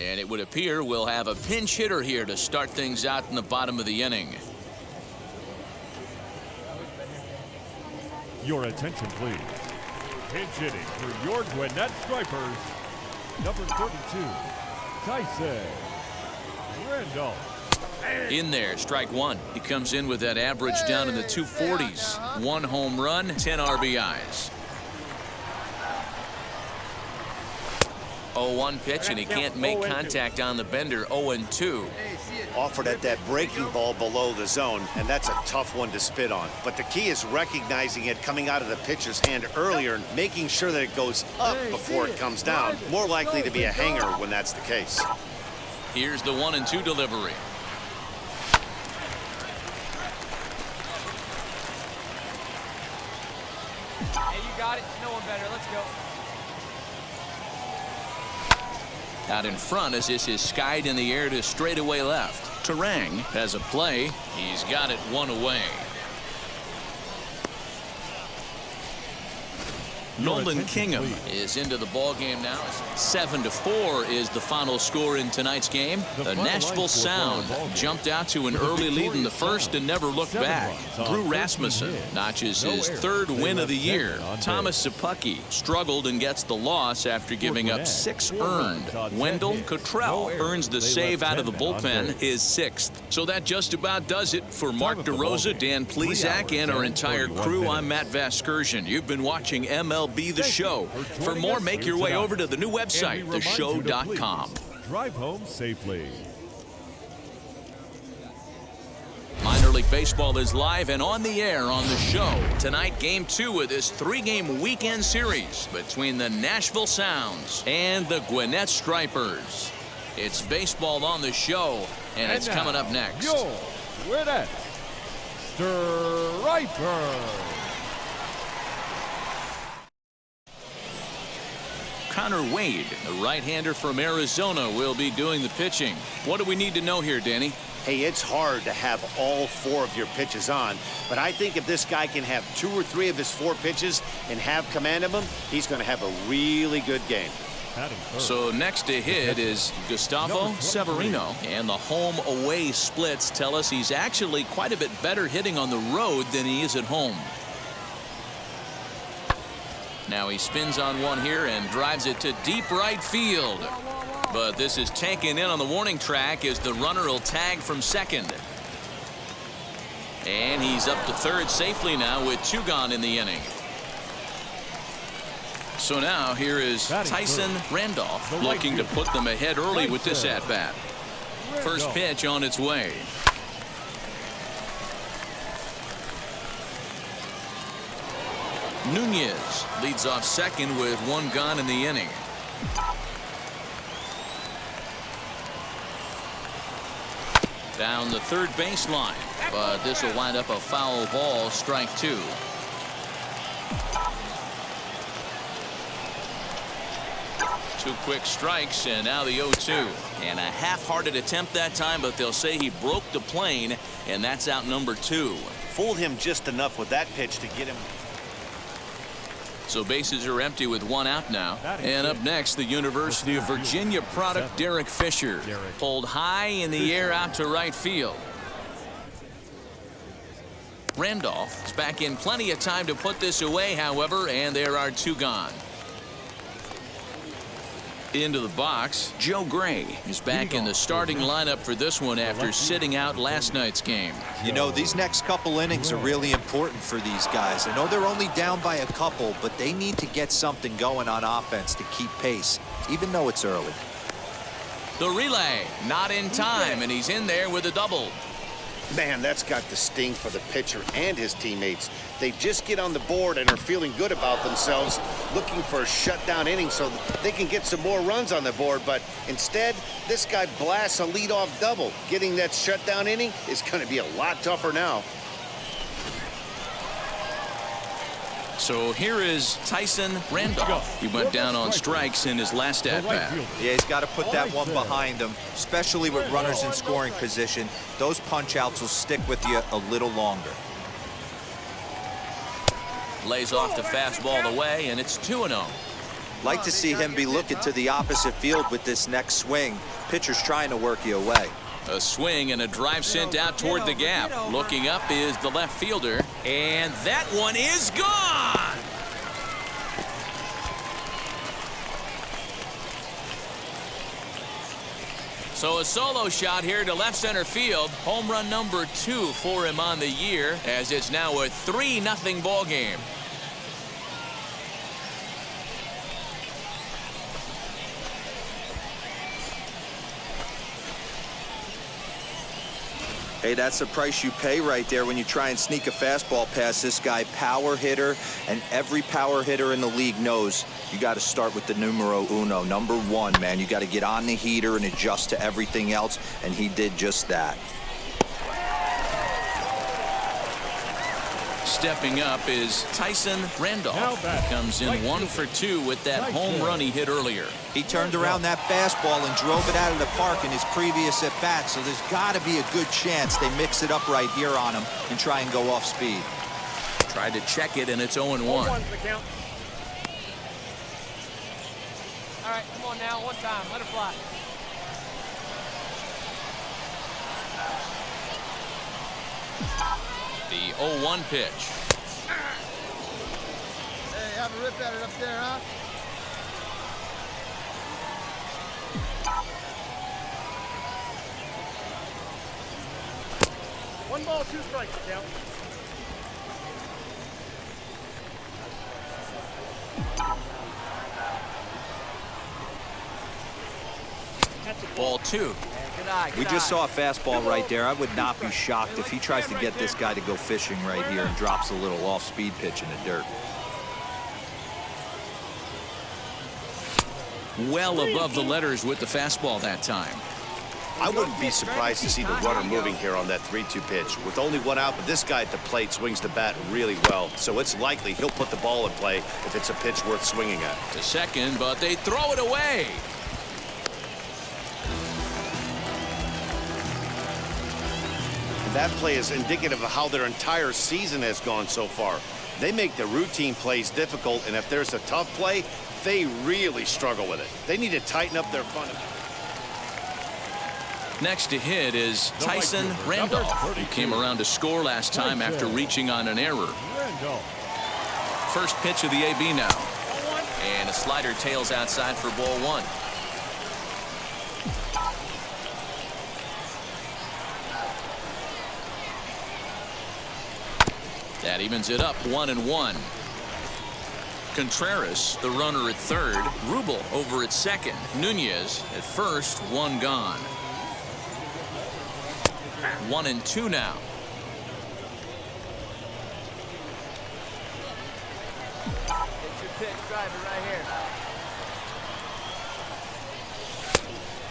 And it would appear we'll have a pinch hitter here to start things out in the bottom of the inning. Your attention, please. Pinch hitting for your Gwinnett Stripers, number 32, Tyson Randolph. In there, strike one. He comes in with that average down in the 240s. 1 home run, 10 RBIs. 0-1 pitch, and he can't make contact on the bender. 0-2. Offered at that breaking ball below the zone, and that's a tough one to spit on. But the key is recognizing it coming out of the pitcher's hand earlier and making sure that it goes up before it comes down. More likely to be a hanger when that's the case. Here's the 1-2 delivery. Hey, you got it. No one better. Let's go. Out in front as this is skied in the air to straightaway left. Tieranen has a play. He's got it 1 away. Nolan Kingham is into the ball game now. 7-4 is the final score in tonight's game. The Nashville Sound jumped out to an early lead in the first and never looked back. Drew Rasmussen notches his 3rd win of the year. Thomas Sapucki struggled and gets the loss after giving up 6 earned. Wendell Cottrell earns the save out of the bullpen, his 6th. So that just about does it for Mark DeRosa, Dan Plesac, and our entire crew. I'm Matt Vasgersian. You've been watching MLB The Show. For more, make your way over to the new website, theshow.com. Drive home safely. Minor League Baseball is live and on the air on the show. Tonight, Game 2 of this 3-game weekend series between the Nashville Sounds and the Gwinnett Stripers. It's baseball on the show, and it's coming up next. Your Gwinnett Stripers. Connor Wade, the right-hander from Arizona, will be doing the pitching. What do we need to know here, Danny? Hey, it's hard to have all 4 of your pitches on, but I think if this guy can have 2 or 3 of his 4 pitches and have command of them, he's going to have a really good game. So next to hit is Gustavo Severino, and the home-away splits tell us he's actually quite a bit better hitting on the road than he is at home. Now he spins on one here and drives it to deep right field. But this is taken in on the warning track as the runner will tag from second. And he's up to third safely now with 2 gone in the inning. So now here is Tyson Randolph looking to put them ahead early with this at-bat. First pitch on its way. Nunez leads off second with 1 gone in the inning. Down the third baseline, but this will wind up a foul ball, strike 2. Two quick strikes, and now the 0-2. And a half-hearted attempt that time, but they'll say he broke the plane, and that's out number 2. Fooled him just enough with that pitch to get him. So bases are empty with 1 out now. And up next, the University of Virginia product Derek Fisher. Pulled high in the air out to right field. Randolph is back in plenty of time to put this away, however, and there are 2 gone. Into the box, Joe Gray is back in the starting lineup for this one after sitting out last night's game. You know, these next couple innings are really important for these guys. I know they're only down by a couple, but they need to get something going on offense to keep pace, even though it's early. The relay, not in time, and he's in there with a double. Man, that's got the sting for the pitcher and his teammates. They just get on the board and are feeling good about themselves, looking for a shutdown inning so that they can get some more runs on the board. But instead, this guy blasts a leadoff double. Getting that shutdown inning is going to be a lot tougher now. So here is Tyson Randolph. He went down on strikes in his last at-bat. Yeah, he's got to put that one behind him, especially with runners in scoring position. Those punch-outs will stick with you a little longer. Lays off the fastball away, and it's 2-0. Like to see him be looking to the opposite field with this next swing. Pitcher's trying to work you away. A swing and a drive sent out toward the gap. Looking up is the left fielder, and that one is gone. So a solo shot here to left center field. Home run number 2 for him on the year, as it's now a 3-0 ball game. Hey, that's the price you pay right there when you try and sneak a fastball past this guy. Power hitter, and every power hitter in the league knows you got to start with the numero uno, number 1, man. You got to get on the heater and adjust to everything else, and he did just that. Stepping up is Tyson Randolph. Comes in 1 for 2 with that home run he hit earlier. He turned around that fastball and drove it out of the park in his previous at-bat, so there's got to be a good chance they mix it up right here on him and try and go off speed. Tried to check it, and it's 0-1. All right, come on now, one time, let it fly. The 0-1 pitch. Hey, have a rip at it up there, huh? One ball, 2 strikes, count. Ball 2. We just saw a fastball right there. I would not be shocked if he tries to get this guy to go fishing right here and drops a little off-speed pitch in the dirt. Well above the letters with the fastball that time. I wouldn't be surprised to see the runner moving here on that 3-2 pitch. With only 1 out, but this guy at the plate swings the bat really well, so it's likely he'll put the ball in play if it's a pitch worth swinging at. To second, but they throw it away. That play is indicative of how their entire season has gone so far. They make the routine plays difficult, and if there's a tough play, they really struggle with it. They need to tighten up their fundamentals. Next to hit is Tyson Randolph, who came around to score last time after reaching on an error. First pitch of the AB now. And a slider tails outside for ball 1. That evens it up 1-1. Contreras, the runner at third. Rubel over at second. Nunez at first, 1 gone. 1-2 now. Get your pitch, drive it right here.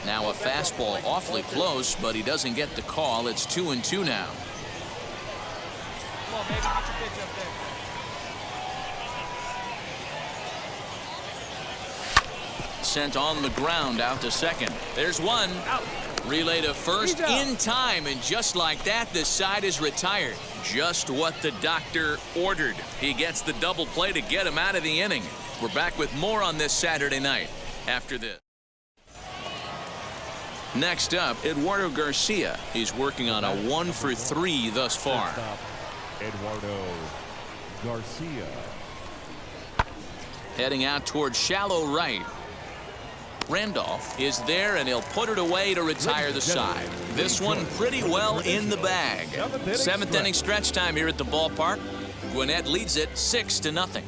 Now a fastball awfully close, but he doesn't get the call. It's 2-2 now. Come on, baby, get your pitch up there. Sent on the ground out to second. There's one. Relay to first in time, and just like that, the side is retired. Just what the doctor ordered. He gets the double play to get him out of the inning. We're back with more on this Saturday night after this. Next up, Eduardo Garcia. He's working on a 1 for 3 thus far. Eduardo Garcia. Heading out towards shallow right. Randolph is there, and he'll put it away to retire the side. This one pretty well in the bag. 7th inning stretch time here at the ballpark. Gwinnett leads it 6-0.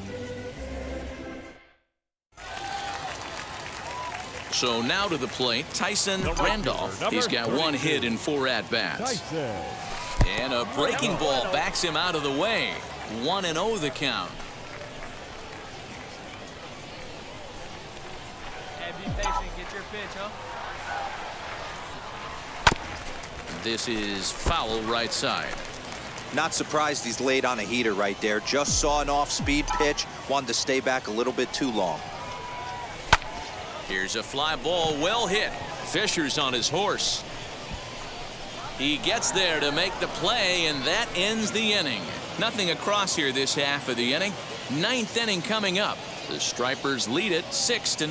So now to the plate, Tyson Randolph. He's got 1 hit in 4 at-bats. And a breaking ball backs him out of the way. 1-0 the count. Be patient, get your pitch, huh? This is foul right side. Not surprised he's laid on a heater right there. Just saw an off-speed pitch. Wanted to stay back a little bit too long. Here's a fly ball, well hit. Fisher's on his horse. He gets there to make the play, and that ends the inning. Nothing across here this half of the inning. 9th inning coming up. The Stripers lead it 6-0.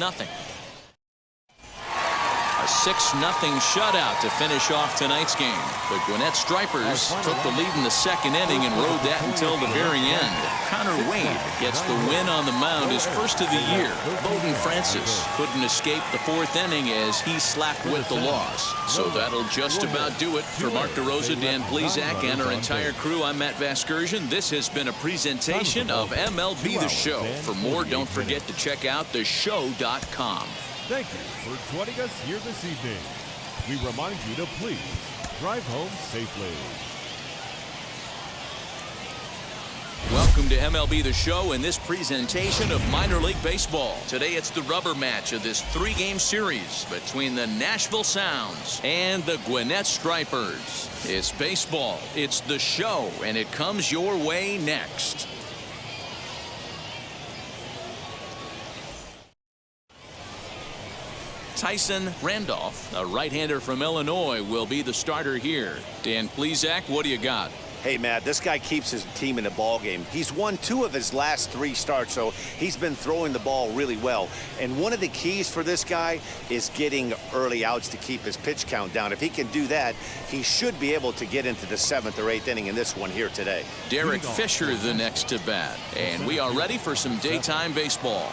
A 6-0 shutout to finish off tonight's game. The Gwinnett Stripers took the lead in the second inning and rode that until the very end. Connor Wade gets the win on the mound, his first of the year. Bowden Francis couldn't escape the fourth inning as he slapped with the loss. So that'll just about do it. For Mark DeRosa, Dan Plesac, and our entire crew, I'm Matt Vasgersian. This has been a presentation of MLB The Show. For more, don't forget to check out theshow.com. Thank you for joining us here this evening. We remind you to please drive home safely. Welcome to MLB The Show and this presentation of minor league baseball. Today it's the rubber match of this three-game series between the Nashville Sounds and the Gwinnett Stripers. It's baseball, it's The Show, and it comes your way next. Tyson Randolph, a right-hander from Illinois, will be the starter here. Dan Plesac, what do you got? Hey, Matt, this guy keeps his team in the ball game. He's won 2 of his last 3 starts, so he's been throwing the ball really well. And one of the keys for this guy is getting early outs to keep his pitch count down. If he can do that, he should be able to get into the 7th or 8th inning in this one here today. Derek Fisher the next to bat. And we are ready for some daytime baseball.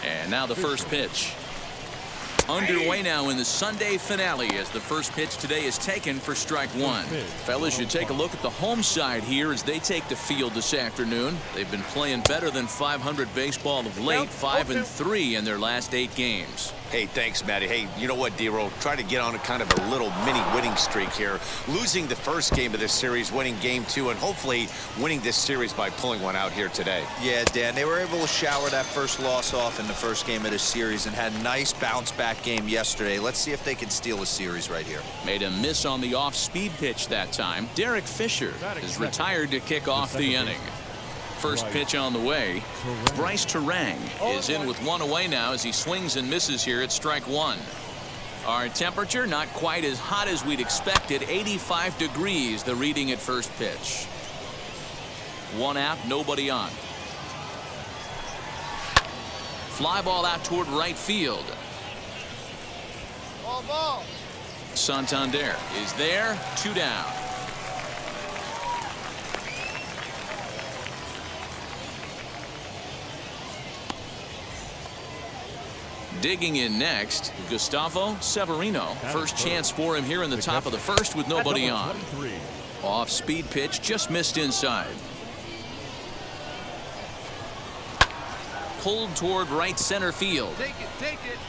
And now the first pitch. Underway now in the Sunday finale as the first pitch today is taken for strike one. Fellas, you take a look at the home side here as they take the field this afternoon. They've been playing better than 500 baseball of late, 5-3 in their last 8 games. Hey, thanks, Matty. Hey, you know what, D-Roll? Try to get on a kind of a little mini winning streak here. Losing the first game of this series, winning game 2, and hopefully winning this series by pulling one out here today. Yeah, Dan, they were able to shower that first loss off in the first game of this series and had a nice bounce-back game yesterday. Let's see if they can steal a series right here. Made a miss on the off-speed pitch that time. Derek Fisher is retired to kick off the inning. First pitch on the way. Bryce Tieranen is in with 1 away now as he swings and misses here at strike 1. Our temperature not quite as hot as we'd expected. 85 degrees the reading at first pitch. 1 out, nobody on. Fly ball out toward right field. Ball. Santander is there. 2 down. Digging in next, Gustavo Severino. First chance for him here in the top of the first with nobody on. Off-speed pitch just missed inside. Pulled toward right center field. Take it.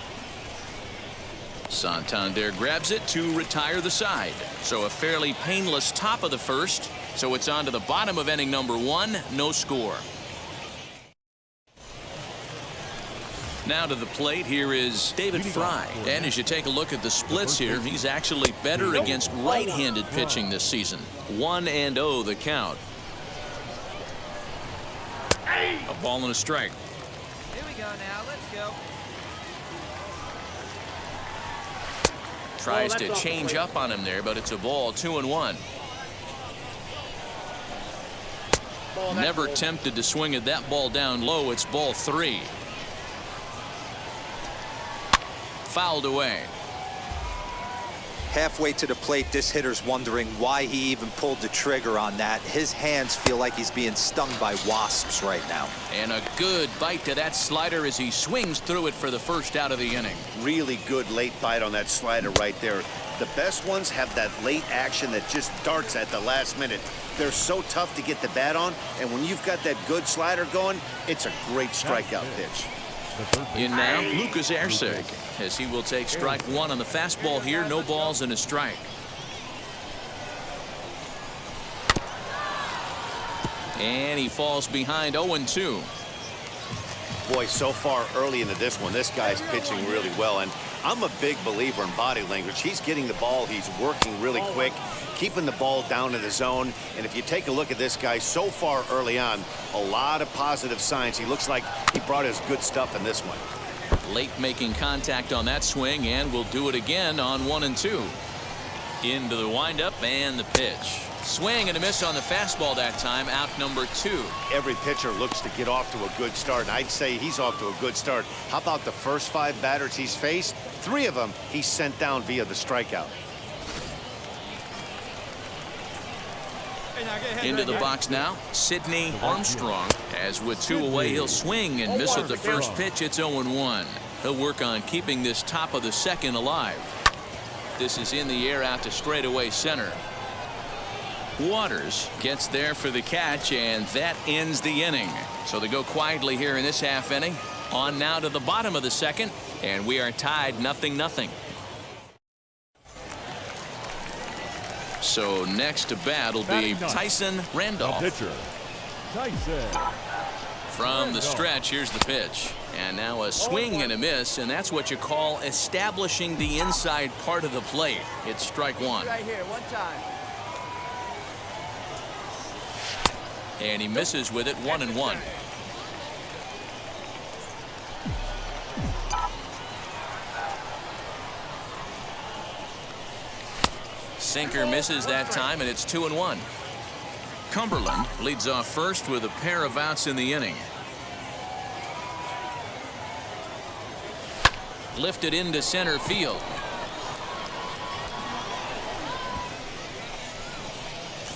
Santander grabs it to retire the side. So a fairly painless top of the first. So it's on to the bottom of inning number 1. No score. Now to the plate, here is David Fry. And as you take a look at the splits here, he's actually better against right-handed pitching this season. 1-0 the count. A ball and a strike. Here we go now. Let's go. Tries to change up on him there, but it's a ball. 2-1. Never tempted to swing at that ball down low. It's ball 3. Fouled away. Halfway to the plate, this hitter's wondering why he even pulled the trigger on that. His hands feel like he's being stung by wasps right now. And a good bite to that slider as he swings through it for the first out of the inning. Really good late bite on that slider right there. The best ones have that late action that just darts at the last minute. They're so tough to get the bat on, and when you've got that good slider going, it's a great strikeout pitch. In now, Lucas Ersig, as he will take strike 1 on the fastball here. No balls and a strike. And he falls behind 0-2. Boy, so far early into this one, this guy's pitching really well, and I'm a big believer in body language. He's getting the ball, he's working really quick, keeping the ball down in the zone. And if you take a look at this guy so far early on, a lot of positive signs. He looks like he brought his good stuff in this one. Late making contact on that swing, and will do it again on 1-2. Into the windup and the pitch. Swing and a miss on the fastball that time. Out number 2. Every pitcher looks to get off to a good start, and I'd say he's off to a good start. How about the first 5 batters he's faced? 3 of them he's sent down via the strikeout. Into the box now, Sidney Armstrong. As with 2 away, he'll swing and miss at the first pitch. It's 0-1. He'll work on keeping this top of the second alive. This is in the air out to straightaway center. Waters gets there for the catch, and that ends the inning. So they go quietly here in this half inning. On now to the bottom of the second, and we are tied 0-0. So next to bat will be Tyson Randolph. Pitcher, Tyson. From the stretch, here's the pitch. And now a swing and a miss, and that's what you call establishing the inside part of the plate. It's strike 1. Right here, one time. And he misses with it, 1-1. Sinker misses that time, and it's 2-1. Cumberland leads off first with a pair of outs in the inning. Lifted into center field.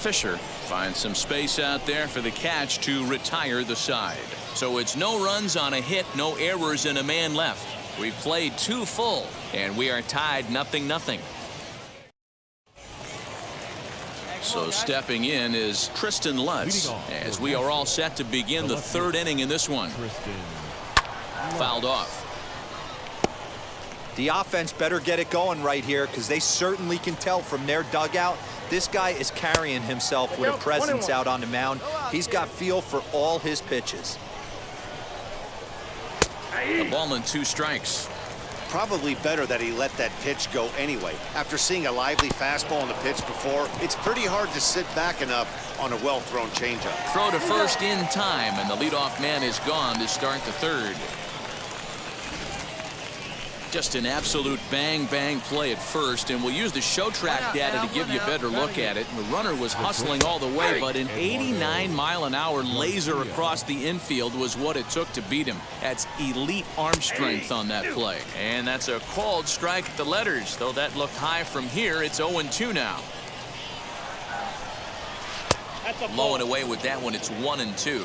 Fisher finds some space out there for the catch to retire the side. So it's no runs on a hit, no errors, and a man left. We've played 2 full, and we are tied 0-0. So stepping in is Tristan Lutz, as we are all set to begin the 3rd inning in this one. Fouled off. The offense better get it going right here, because they certainly can tell from their dugout this guy is carrying himself with a presence out on the mound. He's got feel for all his pitches. A ball and 2 strikes. Probably better that he let that pitch go anyway. After seeing a lively fastball on the pitch before, it's pretty hard to sit back enough on a well-thrown changeup. Throw to first in time, and the leadoff man is gone to start the 3rd. Just an absolute bang-bang play at first, and we'll use the show track data to give you a better look at it. The runner was hustling all the way, but an 89-mile-an-hour laser across the infield was what it took to beat him. That's elite arm strength on that play. And that's a called strike at the letters. Though that looked high from here, it's 0-2 now. Low and away with that one, it's 1-2.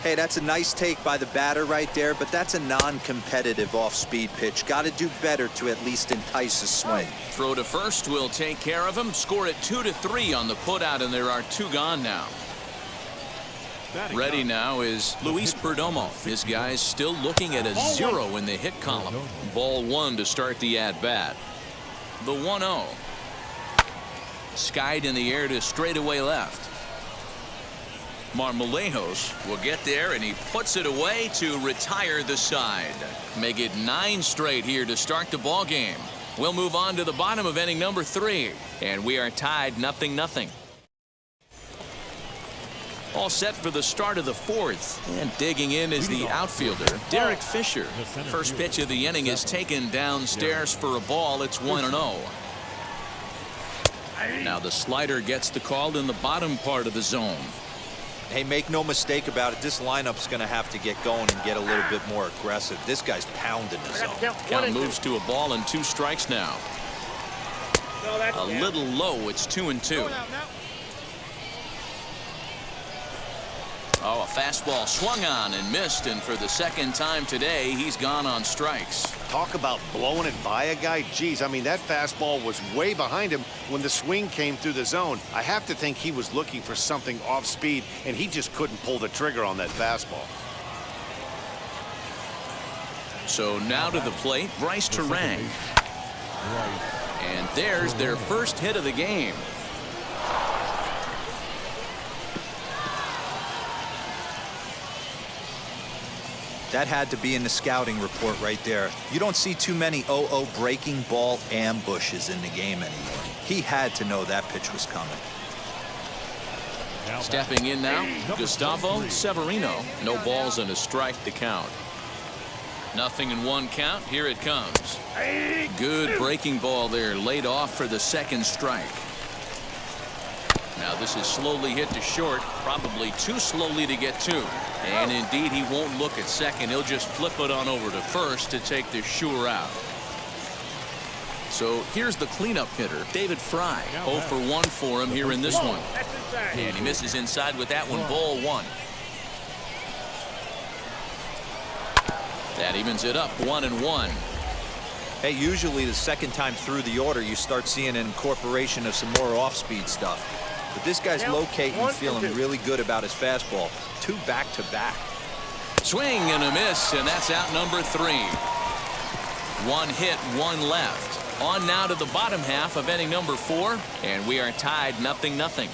Hey, that's a nice take by the batter right there, but that's a non-competitive off-speed pitch. Got to do better to at least entice a swing. Throw to first will take care of him. Score it 2-3 on the putout, and there are 2 gone now. Ready now is Luis Perdomo. This guy's still looking at a 0 in the hit column. Ball 1 to start the at-bat. The 1-0. Skied in the air to straightaway left. Marmolejos will get there, and he puts it away to retire the side. Make it 9 straight here to start the ball game. We'll move on to the bottom of inning number 3, and we are tied 0-0. All set for the start of the 4th, and digging in is the outfielder, Derek Fisher. First pitch of the inning is taken downstairs for a ball. It's 1-0. Now the slider gets the call in the bottom part of the zone. Hey, make no mistake about it, this lineup's going to have to get going and get a little bit more aggressive. This guy's pounding the zone. Count moves to a ball and 2 strikes now. A little low. It's 2-2. Oh, a fastball swung on and missed, and for the 2nd time today, he's gone on strikes. Talk about blowing it by a guy. Geez, I mean, that fastball was way behind him when the swing came through the zone. I have to think he was looking for something off speed, and he just couldn't pull the trigger on that fastball. So now to the plate, Bryce Tieranen. And there's their first hit of the game. That had to be in the scouting report right there. You don't see too many 0-0 breaking ball ambushes in the game anymore. He had to know that pitch was coming. Stepping in now, Gustavo Severino. No balls and a strike to count. 0-1 count. Here it comes. Good breaking ball there, laid off for the 2nd strike. Now this is slowly hit to short, probably too slowly to get to. And indeed, he won't look at second. He'll just flip it on over to first to take the sure out. So here's the cleanup hitter, David Fry. 0 for 1 for him here in this one. And he misses inside with that one, ball 1. That evens it up, 1-1. Hey, usually the second time through the order, you start seeing an incorporation of some more off-speed stuff. But this guy's locating and feeling really good about his fastball. 2 back-to-back. Swing and a miss, and that's out number 3. 1 hit, 1 left. On now to the bottom half of inning number 4, and we are tied 0-0.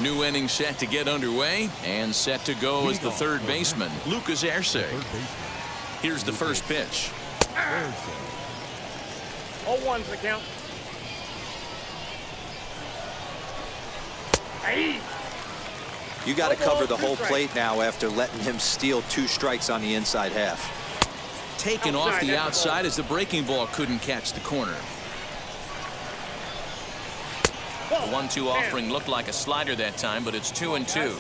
New inning set to get underway, and set to go is the third baseman, Lucas Erce. Here's the first pitch. 0-1's the count. You got to cover the whole plate now after letting him steal 2 strikes on the inside half. Taken off the outside as the breaking ball couldn't catch the corner. The 1-2 offering looked like a slider that time, but it's 2-2.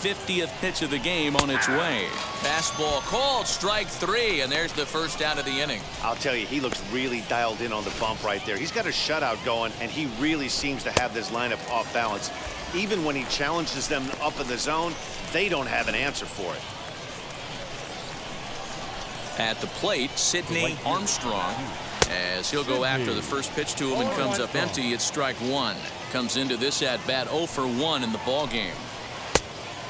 50th pitch of the game on its way. Fastball called, strike 3, and there's the first out of the inning. I'll tell you, he looks really dialed in on the bump right there. He's got a shutout going, and he really seems to have this lineup off balance. Even when he challenges them up in the zone, they don't have an answer for it. At the plate, Sidney Armstrong, as he'll go after the first pitch to him and comes up empty. It's strike 1. Comes into this at bat 0 for 1 in the ball game.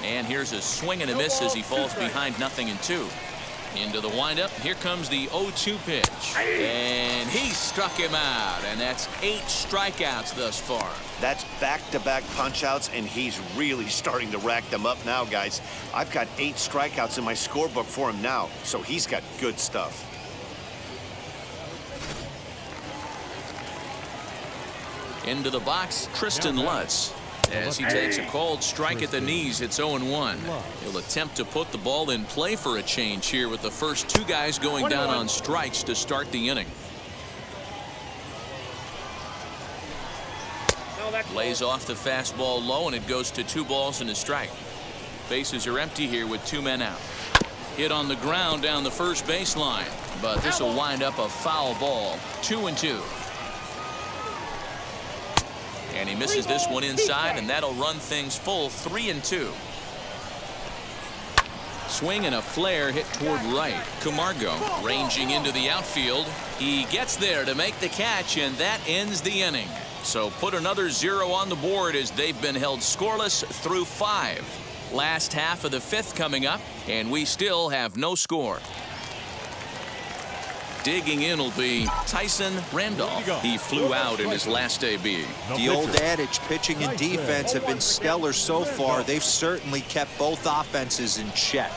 And here's a swing and a miss as he falls behind 0-2. Into the windup. Here comes the 0-2 pitch. And he struck him out. And that's 8 strikeouts thus far. That's back-to-back punch-outs, and he's really starting to rack them up now, guys. I've got 8 strikeouts in my scorebook for him now, so he's got good stuff. Into the box, Tristan Lutz. As he takes a called strike at the knees, it's 0-1. He'll attempt to put the ball in play for a change here with the first 2 guys going down on strikes to start the inning. Lays off the fastball low, and it goes to 2 balls and a strike. Bases are empty here with 2 men out. Hit on the ground down the first baseline, but this will wind up a foul ball. 2-2. And he misses this one inside, and that'll run things full 3-2. Swing and a flare hit toward right. Camargo ranging into the outfield. He gets there to make the catch, and that ends the inning. So put another 0 on the board as they've been held scoreless through 5. Last half of the 5th coming up, and we still have no score. Digging in will be Tyson Randolph. He flew out in his last AB. The old adage, pitching and defense have been stellar so far. They've certainly kept both offenses in check.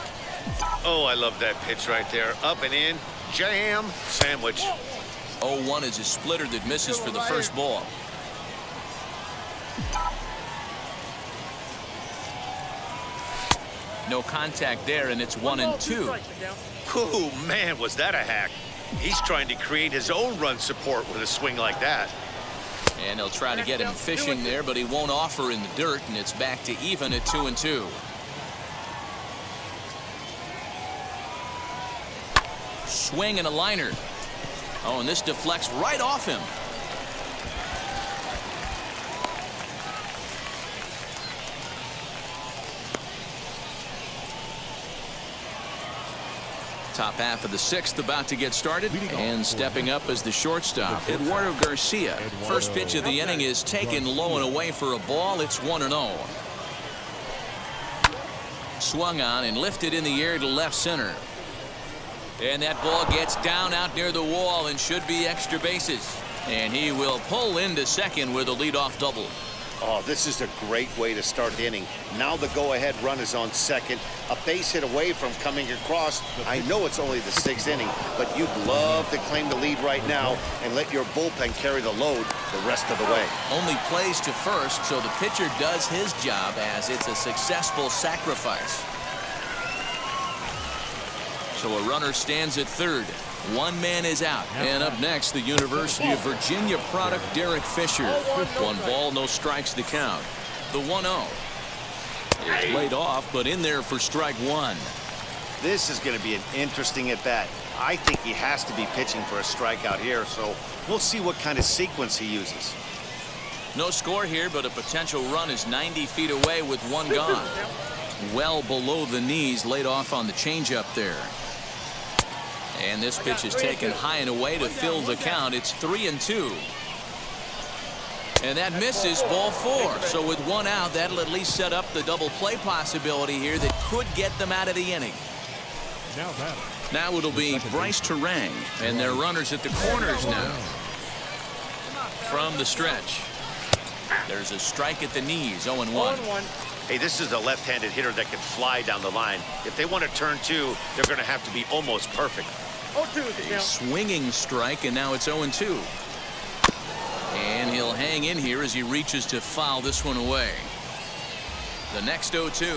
Oh, I love that pitch right there. Up and in, jam, sandwich. 0-1 is a splitter that misses for the first ball. No contact there, and it's 1-2. Oh, man, was that a hack. He's trying to create his own run support with a swing like that. And they'll try to get him fishing there, but he won't offer in the dirt, and it's back to even at 2-2. Swing and a liner. Oh, and this deflects right off him. Top half of the 6th about to get started, and stepping up as the shortstop, Eduardo Garcia. First pitch of the inning is taken low and away for a ball. It's 1-0. Swung on and lifted in the air to left center. And that ball gets down out near the wall and should be extra bases. And he will pull into second with a leadoff double. Oh, this is a great way to start the inning. Now the go-ahead run is on second. A base hit away from coming across. I know it's only the 6th inning, but you'd love to claim the lead right now and let your bullpen carry the load the rest of the way. Only plays to first, so the pitcher does his job as it's a successful sacrifice. So a runner stands at third. One man is out. And up next, the University of Virginia product, Derek Fisher. 1 ball, no strikes to count. The 1-0. It's laid off, but in there for strike 1. This is going to be an interesting at-bat. I think he has to be pitching for a strikeout here, so we'll see what kind of sequence he uses. No score here, but a potential run is 90 feet away with 1 gone. Well below the knees, laid off on the changeup there. And this pitch is taken high and away to fill the count. It's 3-2. And that misses, ball 4. So with 1 out, that'll at least set up the double play possibility here that could get them out of the inning. Now it'll be Bryce Tieranen, and their runners at the corners now. From the stretch. There's a strike at the knees, 0-1. Hey, this is a left-handed hitter that can fly down the line. If they want to turn 2, they're going to have to be almost perfect. A swinging strike, and now it's 0-2. And he'll hang in here as he reaches to foul this one away. The next 0-2.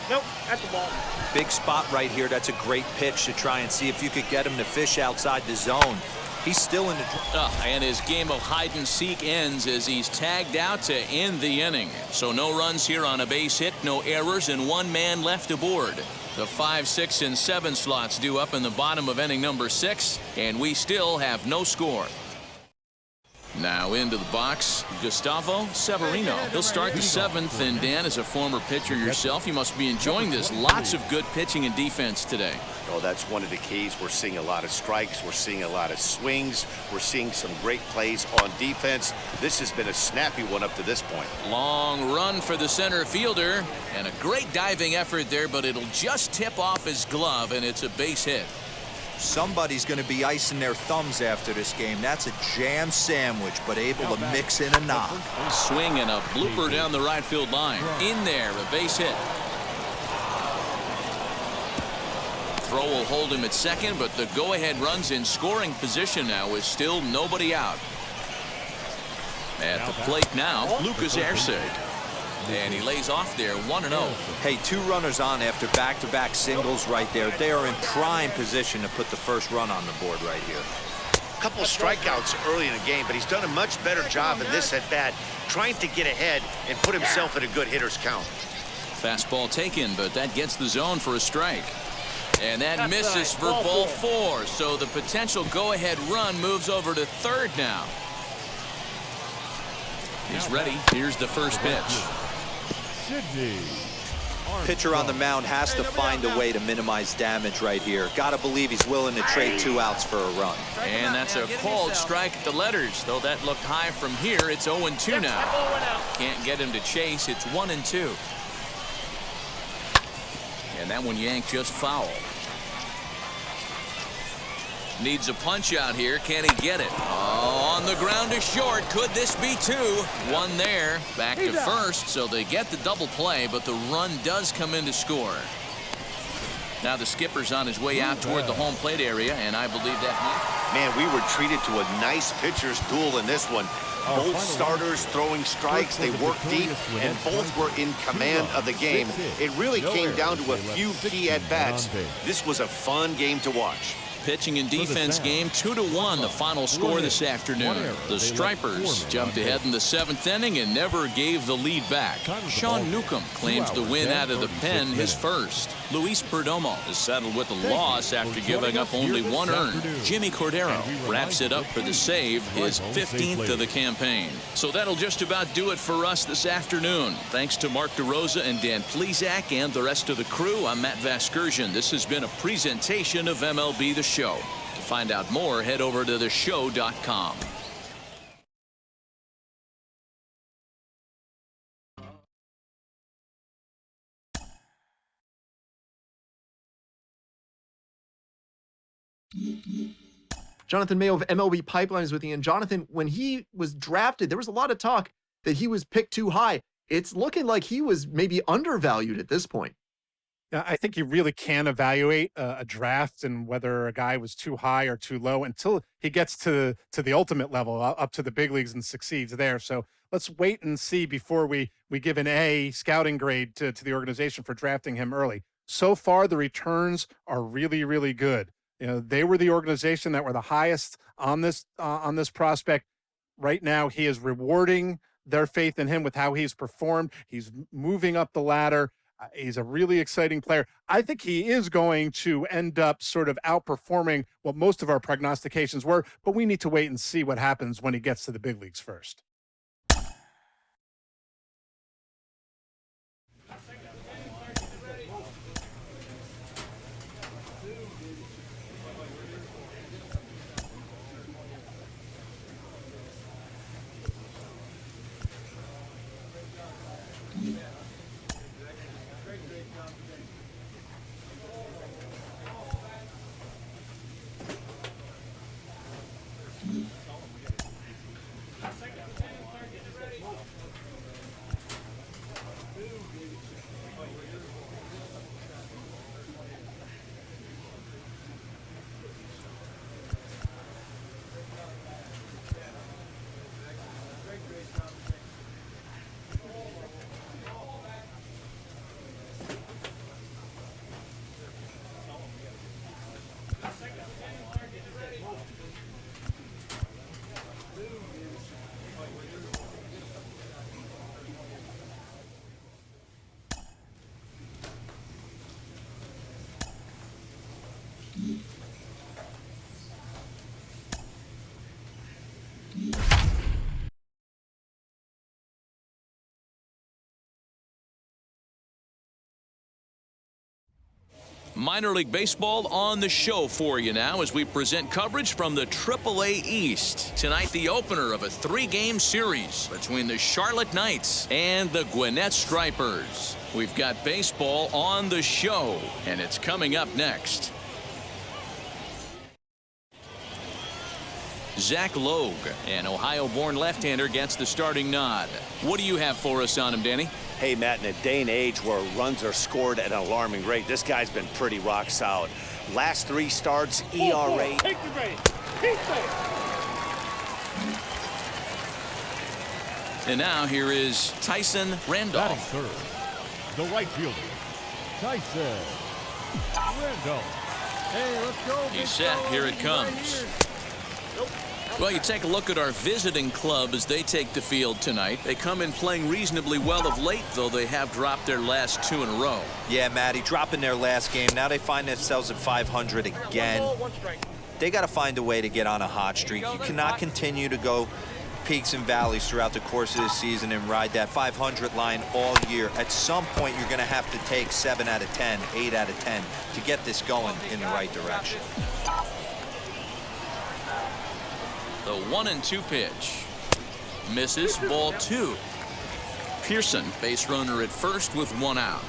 Nope, at the ball. Big spot right here. That's a great pitch to try and see if you could get him to fish outside the zone. He's still in the... And his game of hide-and-seek ends as he's tagged out to end the inning. So no runs here on a base hit, no errors, and 1 man left aboard. The 5, 6, and 7 slots due up in the bottom of inning number 6, and we still have no score. Now into the box, Gustavo Severino. He'll start the 7th, and Dan, as a former pitcher yourself, you must be enjoying this. Lots of good pitching and defense today. Oh, that's one of the keys. We're seeing a lot of strikes. We're seeing a lot of swings. We're seeing some great plays on defense. This has been a snappy one up to this point. Long run for the center fielder, and a great diving effort there, but it'll just tip off his glove, and it's a base hit. Somebody's going to be icing their thumbs after this game. That's a jam sandwich, but able to mix in a knock. Swing and a blooper down the right field line. In there, a base hit. Throw will hold him at second, but the go-ahead run's in scoring position now with still nobody out. At the plate now, Lucas Erceg. And he lays off there, 1-0. Hey, 2 runners on after back-to-back singles right there. They are in prime position to put the first run on the board right here. A couple of strikeouts early in the game, but he's done a much better job in this at-bat, trying to get ahead and put himself in a good hitter's count. Fastball taken, but that gets the zone for a strike. And that misses for ball 4. So the potential go-ahead run moves over to third now. He's ready. Here's the first pitch. Pitcher on the mound has to find a way to minimize damage right here. Gotta believe he's willing to trade 2 outs for a run. And that's a called strike at the letters. Though that looked high from here, it's 0-2 now. Can't get him to chase. It's 1-2. And that one yanked just foul. Needs a punch out here. Can he get it? Oh, on the ground to short. Could this be 2? 1 there. Back to first, so they get the double play, but the run does come in to score. Now the skipper's on his way out toward the home plate area, and I believe that... Man, we were treated to a nice pitcher's duel in this one. Both starters throwing strikes, they worked deep, and both were in command of the game. It really came down to a few key at-bats. This was a fun game to watch. Pitching and defense game, 2-1, the final score this afternoon. The Stripers jumped ahead in the 7th inning and never gave the lead back. Sean Newcomb claims the win out of the pen, his first. Luis Perdomo is settled with a loss after giving up only 1 earned. Jimmy Cordero wraps it up for the save, his 15th of the campaign. So that'll just about do it for us this afternoon. Thanks to Mark DeRosa and Dan Plesac and the rest of the crew. I'm Matt Vasgersian. This has been a presentation of MLB The Show. To find out more, head over to theshow.com. Jonathan Mayo of MLB Pipeline is with you. And Jonathan, when he was drafted, there was a lot of talk that he was picked too high. It's looking like he was maybe undervalued at this point. I think you really can evaluate a draft and whether a guy was too high or too low until he gets to the ultimate level, up to the big leagues and succeeds there. So let's wait and see before we give an A scouting grade to the organization for drafting him early. So far, the returns are really, really good. You know, they were the organization that were the highest on this prospect. Right now, he is rewarding their faith in him with how he's performed. He's moving up the ladder. He's a really exciting player. I think he is going to end up sort of outperforming what most of our prognostications were, but we need to wait and see what happens when he gets to the big leagues first. Minor League Baseball on the show for you now as we present coverage from the AAA East. Tonight, the opener of a 3-game series between the Charlotte Knights and the Gwinnett Stripers. We've got baseball on the show, and it's coming up next. Zach Logue, an Ohio-born left-hander, gets the starting nod. What do you have for us on him, Danny? Hey, Matt, in a day and age where runs are scored at an alarming rate, this guy's been pretty rock solid. Last 3 starts, ERA. Take the base. Keep it. And now here is Tyson Batting Randolph. third, the right fielder, Tyson Randolph. Hey, let's go. He's set. Here it comes. Well, you take a look at our visiting club as they take the field tonight. They come in playing reasonably well of late, though they have dropped their last 2 in a row. Yeah, Matty, dropping their last game. Now they find themselves at 500 again. They got to find a way to get on a hot streak. You cannot continue to go peaks and valleys throughout the course of the season and ride that 500 line all year. At some point, you're going to have to take 7 out of 10, 8 out of 10 to get this going in the right direction. The 1-2 pitch. Misses, ball 2. Pearson, base runner at first with 1 out.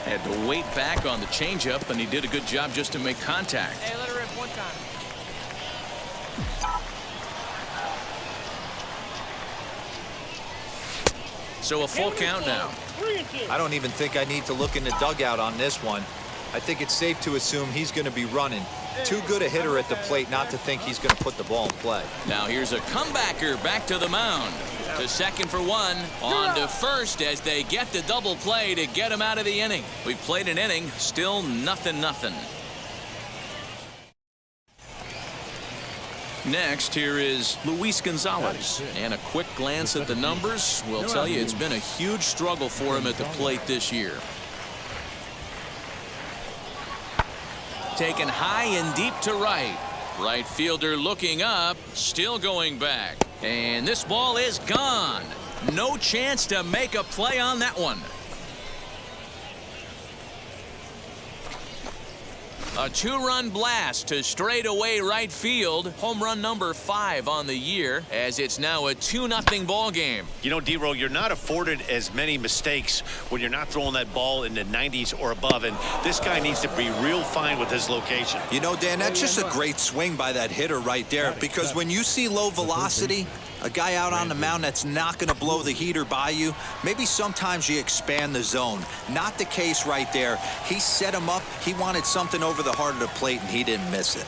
Had to wait back on the changeup, and he did a good job just to make contact. Hey, let her rip one time. So a full count now. I don't even think I need to look in the dugout on this one. I think it's safe to assume he's going to be running. Too good a hitter at the plate not to think he's going to put the ball in play. Now here's a comebacker back to the mound. To second for 1. On to first as they get the double play to get him out of the inning. We've played an inning, still nothing. Next, here is Luis Gonzalez. And a quick glance at the numbers will tell you it's been a huge struggle for him at the plate this year. Taken high and deep to right. Right fielder looking up, still going back. And this ball is gone. No chance to make a play on that one. A 2-run blast to straightaway right field. Home run number 5 on the year, as it's now a 2-0 ball game. You know, D-Row, you're not afforded as many mistakes when you're not throwing that ball in the 90s or above, and this guy needs to be real fine with his location. You know, Dan, that's just a great swing by that hitter right there, because when you see low velocity, a guy out on the mound that's not going to blow the heater by you, maybe sometimes you expand the zone. Not the case right there. He set him up. He wanted something over the heart of the plate, and he didn't miss it.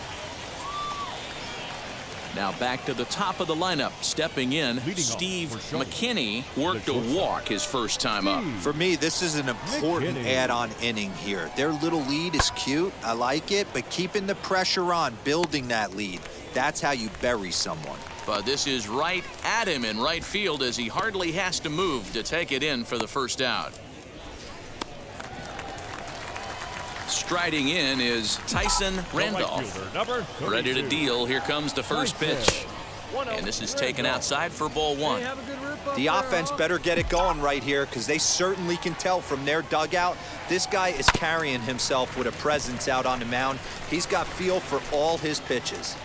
Now back to the top of the lineup. Stepping in, Leading Steve off for Charlotte, McKinney worked a walk his first time up. For me, this is an important McKinney. add-on inning here. Their little lead is cute. I like it, but keeping the pressure on, building that lead, that's how you bury someone. But this is right at him in right field as he hardly has to move to take it in for the first out. Striding in is Tyson Randolph. Ready to deal. Here comes the first pitch. And this is taken outside for ball one. The offense better get it going right here because they certainly can tell from their dugout this guy is carrying himself with a presence out on the mound. He's got feel for all his pitches.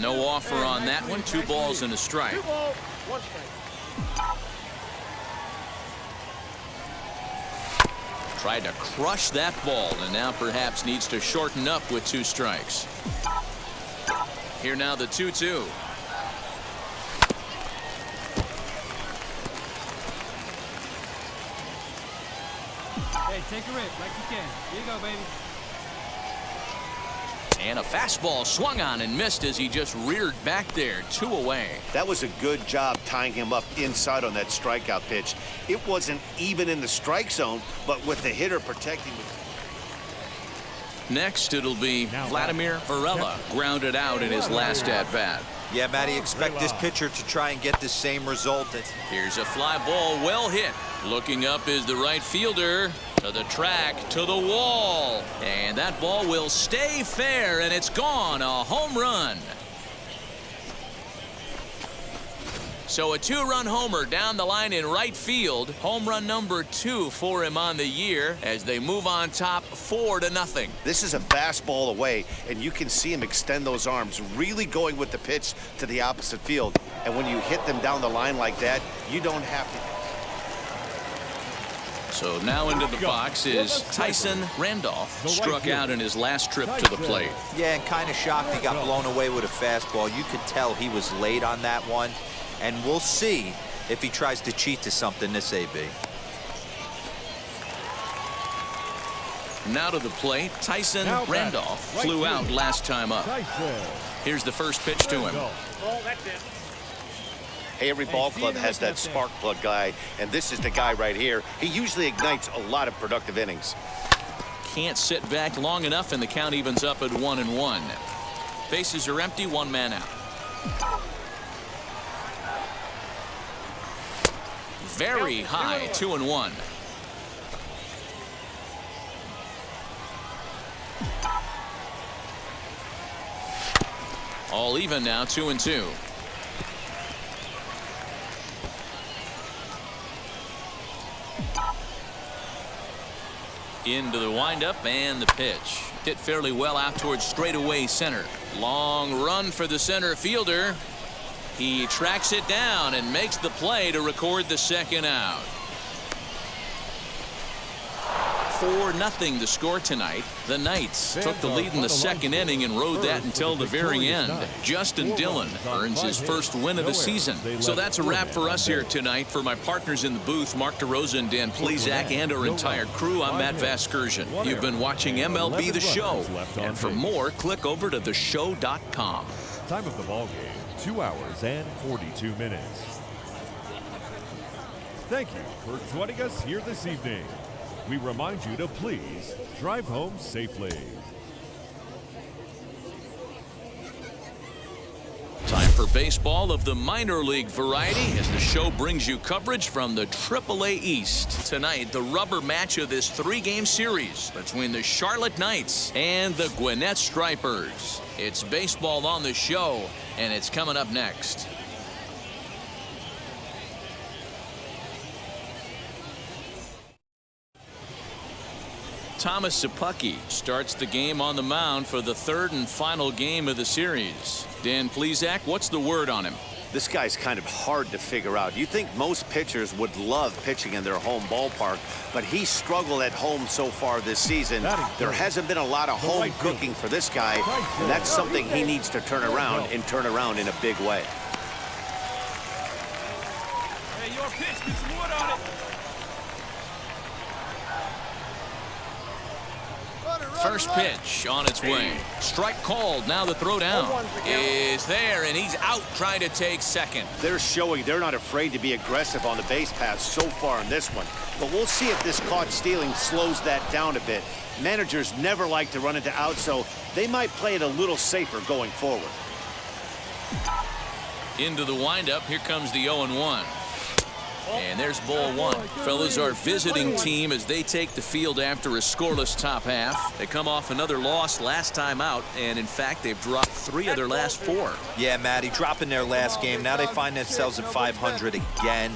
No offer on that one. 2 balls and a strike. 2 balls, 1 strike. Tried to crush that ball and now perhaps needs to shorten up with 2 strikes. Here now the 2-2. Hey, take a rip like you can. Here you go, baby. And a fastball swung on and missed as he just reared back there. 2 away. That was a good job tying him up inside on that strikeout pitch. It wasn't even in the strike zone, but with the hitter protecting the... Next, it'll be Vladimir Varela, grounded out in his last at-bat. Yeah, Matty, expect this pitcher to try and get the same result. Here's a fly ball, well hit. Looking up is the right fielder. To the track, to the wall. And that ball will stay fair, and it's gone. A home run. So a 2-run homer down the line in right field. Home run number 2 for him on the year as they move on top 4-0. This is a fastball away, and you can see him extend those arms, really going with the pitch to the opposite field. And when you hit them down the line like that, you don't have to... So now into the box is Tyson Randolph. Struck out in his last trip to the plate. Yeah, and kind of shocked he got blown away with a fastball. You could tell he was late on that one. And we'll see if he tries to cheat to something this AB. Now to the plate, Tyson Randolph flew out last time up. Here's the first pitch to him. Oh, that's it. Hey, every ball club has that spark plug guy, and this is the guy right here. He usually ignites a lot of productive innings. Can't sit back long enough, and the count evens up at 1-1. Bases are empty, 1 man out. Very high, 2-1. All even now, 2-2. Into the windup and the pitch. Hit fairly well out towards straightaway center. Long run for the center fielder. He tracks it down and makes the play to record the second out. 4-0 the score tonight. The Knights took the lead in the second inning and rode that until the very end. Justin Dillon earns his first win of the season. So that's a wrap for us here tonight. For my partners in the booth, Mark DeRosa and Dan Plesac, and our entire crew, I'm Matt Vasgersian. You've been watching MLB The Show. And for more, click over to theshow.com. Time of the ball game, 2 hours and 42 minutes. Thank you for joining us here this evening. We remind you to please drive home safely. Time for baseball of the minor league variety as the show brings you coverage from the AAA East. Tonight, the rubber match of this 3-game series between the Charlotte Knights and the Gwinnett Stripers. It's baseball on the show, and it's coming up next. Thomas Szapucki starts the game on the mound for the 3rd and final game of the series. Dan Plesac, what's the word on him? This guy's kind of hard to figure out. You think most pitchers would love pitching in their home ballpark, but he struggled at home so far this season. There hasn't been a lot of home cooking for this guy, and that's something he needs to turn around and turn around in a big way. Hey, your pitch, get some wood on it. First pitch on its way. Strike called. Now the throw down is there, and he's out trying to take second. They're showing they're not afraid to be aggressive on the base paths so far in this one. But we'll see if this caught stealing slows that down a bit. Managers never like to run into outs, so they might play it a little safer going forward. Into the windup. Here comes the 0-1. And there's ball one. Fellas, our visiting team as they take the field after a scoreless top half. They come off another loss last time out, and in fact, they've dropped 3 of their last 4. Yeah, Matty, dropping their last game. Now they find themselves at 500 again.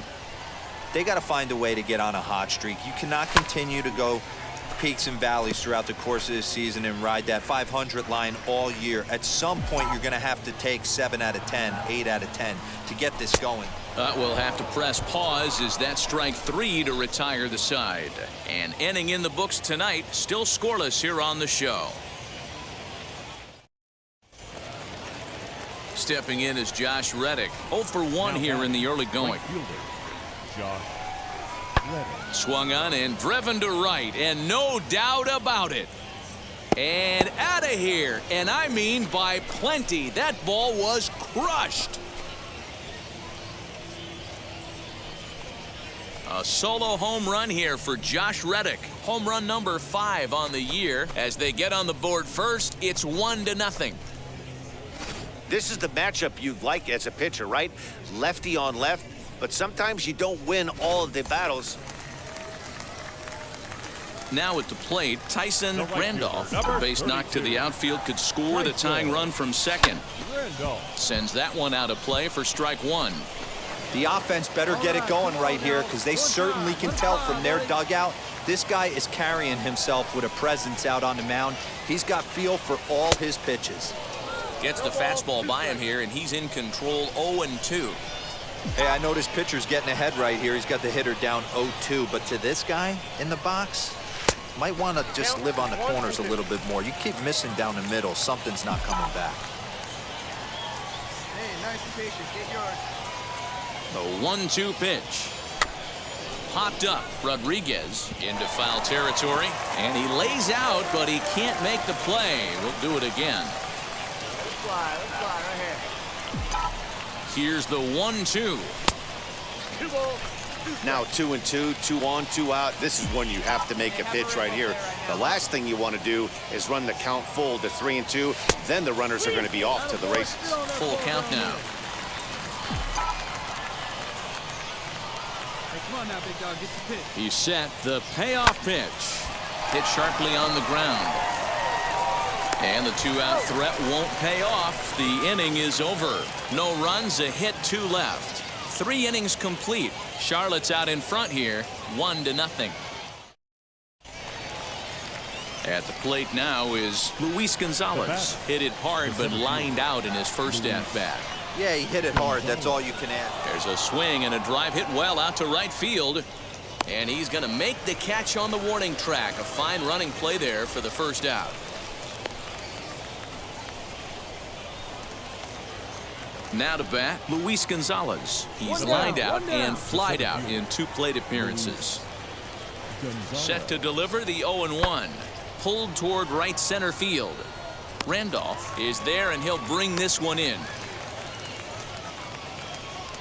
They got to find a way to get on a hot streak. You cannot continue to go peaks and valleys throughout the course of this season and ride that 500 line all year. At some point, you're going to have to take 7 out of 10, 8 out of 10 to get this going. We'll have to press pause as that strike 3 to retire the side. And inning in the books tonight, still scoreless here on the show. Stepping in is Josh Reddick. 0 for 1 here in the early going. Swung on and driven to right, and no doubt about it. And out of here, and I mean by plenty. That ball was crushed. A solo home run here for Josh Reddick. Home run number 5 on the year. As they get on the board first, it's 1-0. This is the matchup you'd like as a pitcher, right? Lefty on left, but sometimes you don't win all of the battles. Now at the plate, Tyson Randolph. The base knock to the outfield could score the tying run from second. Sends that one out of play for strike 1. The offense better get it going right here because they certainly can tell from their dugout. This guy is carrying himself with a presence out on the mound. He's got feel for all his pitches. Gets the fastball by him here, and he's in control 0-2. Hey, I know this pitcher's getting ahead right here. He's got the hitter down 0-2, but to this guy in the box, might want to just live on the corners a little bit more. You keep missing down the middle, something's not coming back. Hey, nice pitcher. Get yours. The 1-2 pitch. Popped up. Rodriguez into foul territory, and he lays out, but he can't make the play. We'll do it again. Let's fly right here. Here's the 1-2. Now 2-2, 2 on, 2 out. This is when you have to make a pitch right here. The last thing you want to do is run the count full to 3-2. Then the runners are going to be off to the races. Full count now. Come on now, big dog, get the pitch. He's set. The payoff pitch. Hit sharply on the ground. And the 2-out threat won't pay off. The inning is over. No runs, a hit, 2 left. 3 innings complete. Charlotte's out in front here, 1-0. At the plate now is Luis Gonzalez. Hit it hard, but lined out in his first at-bat. Yeah, he hit it hard. That's all you can add. There's a swing and a drive hit well out to right field. And he's going to make the catch on the warning track. A fine running play there for the first out. Now to bat, Luis Gonzalez. He's lined out and flied out in 2 plate appearances. Set to deliver the 0-1. Pulled toward right center field. Randolph is there, and he'll bring this one in.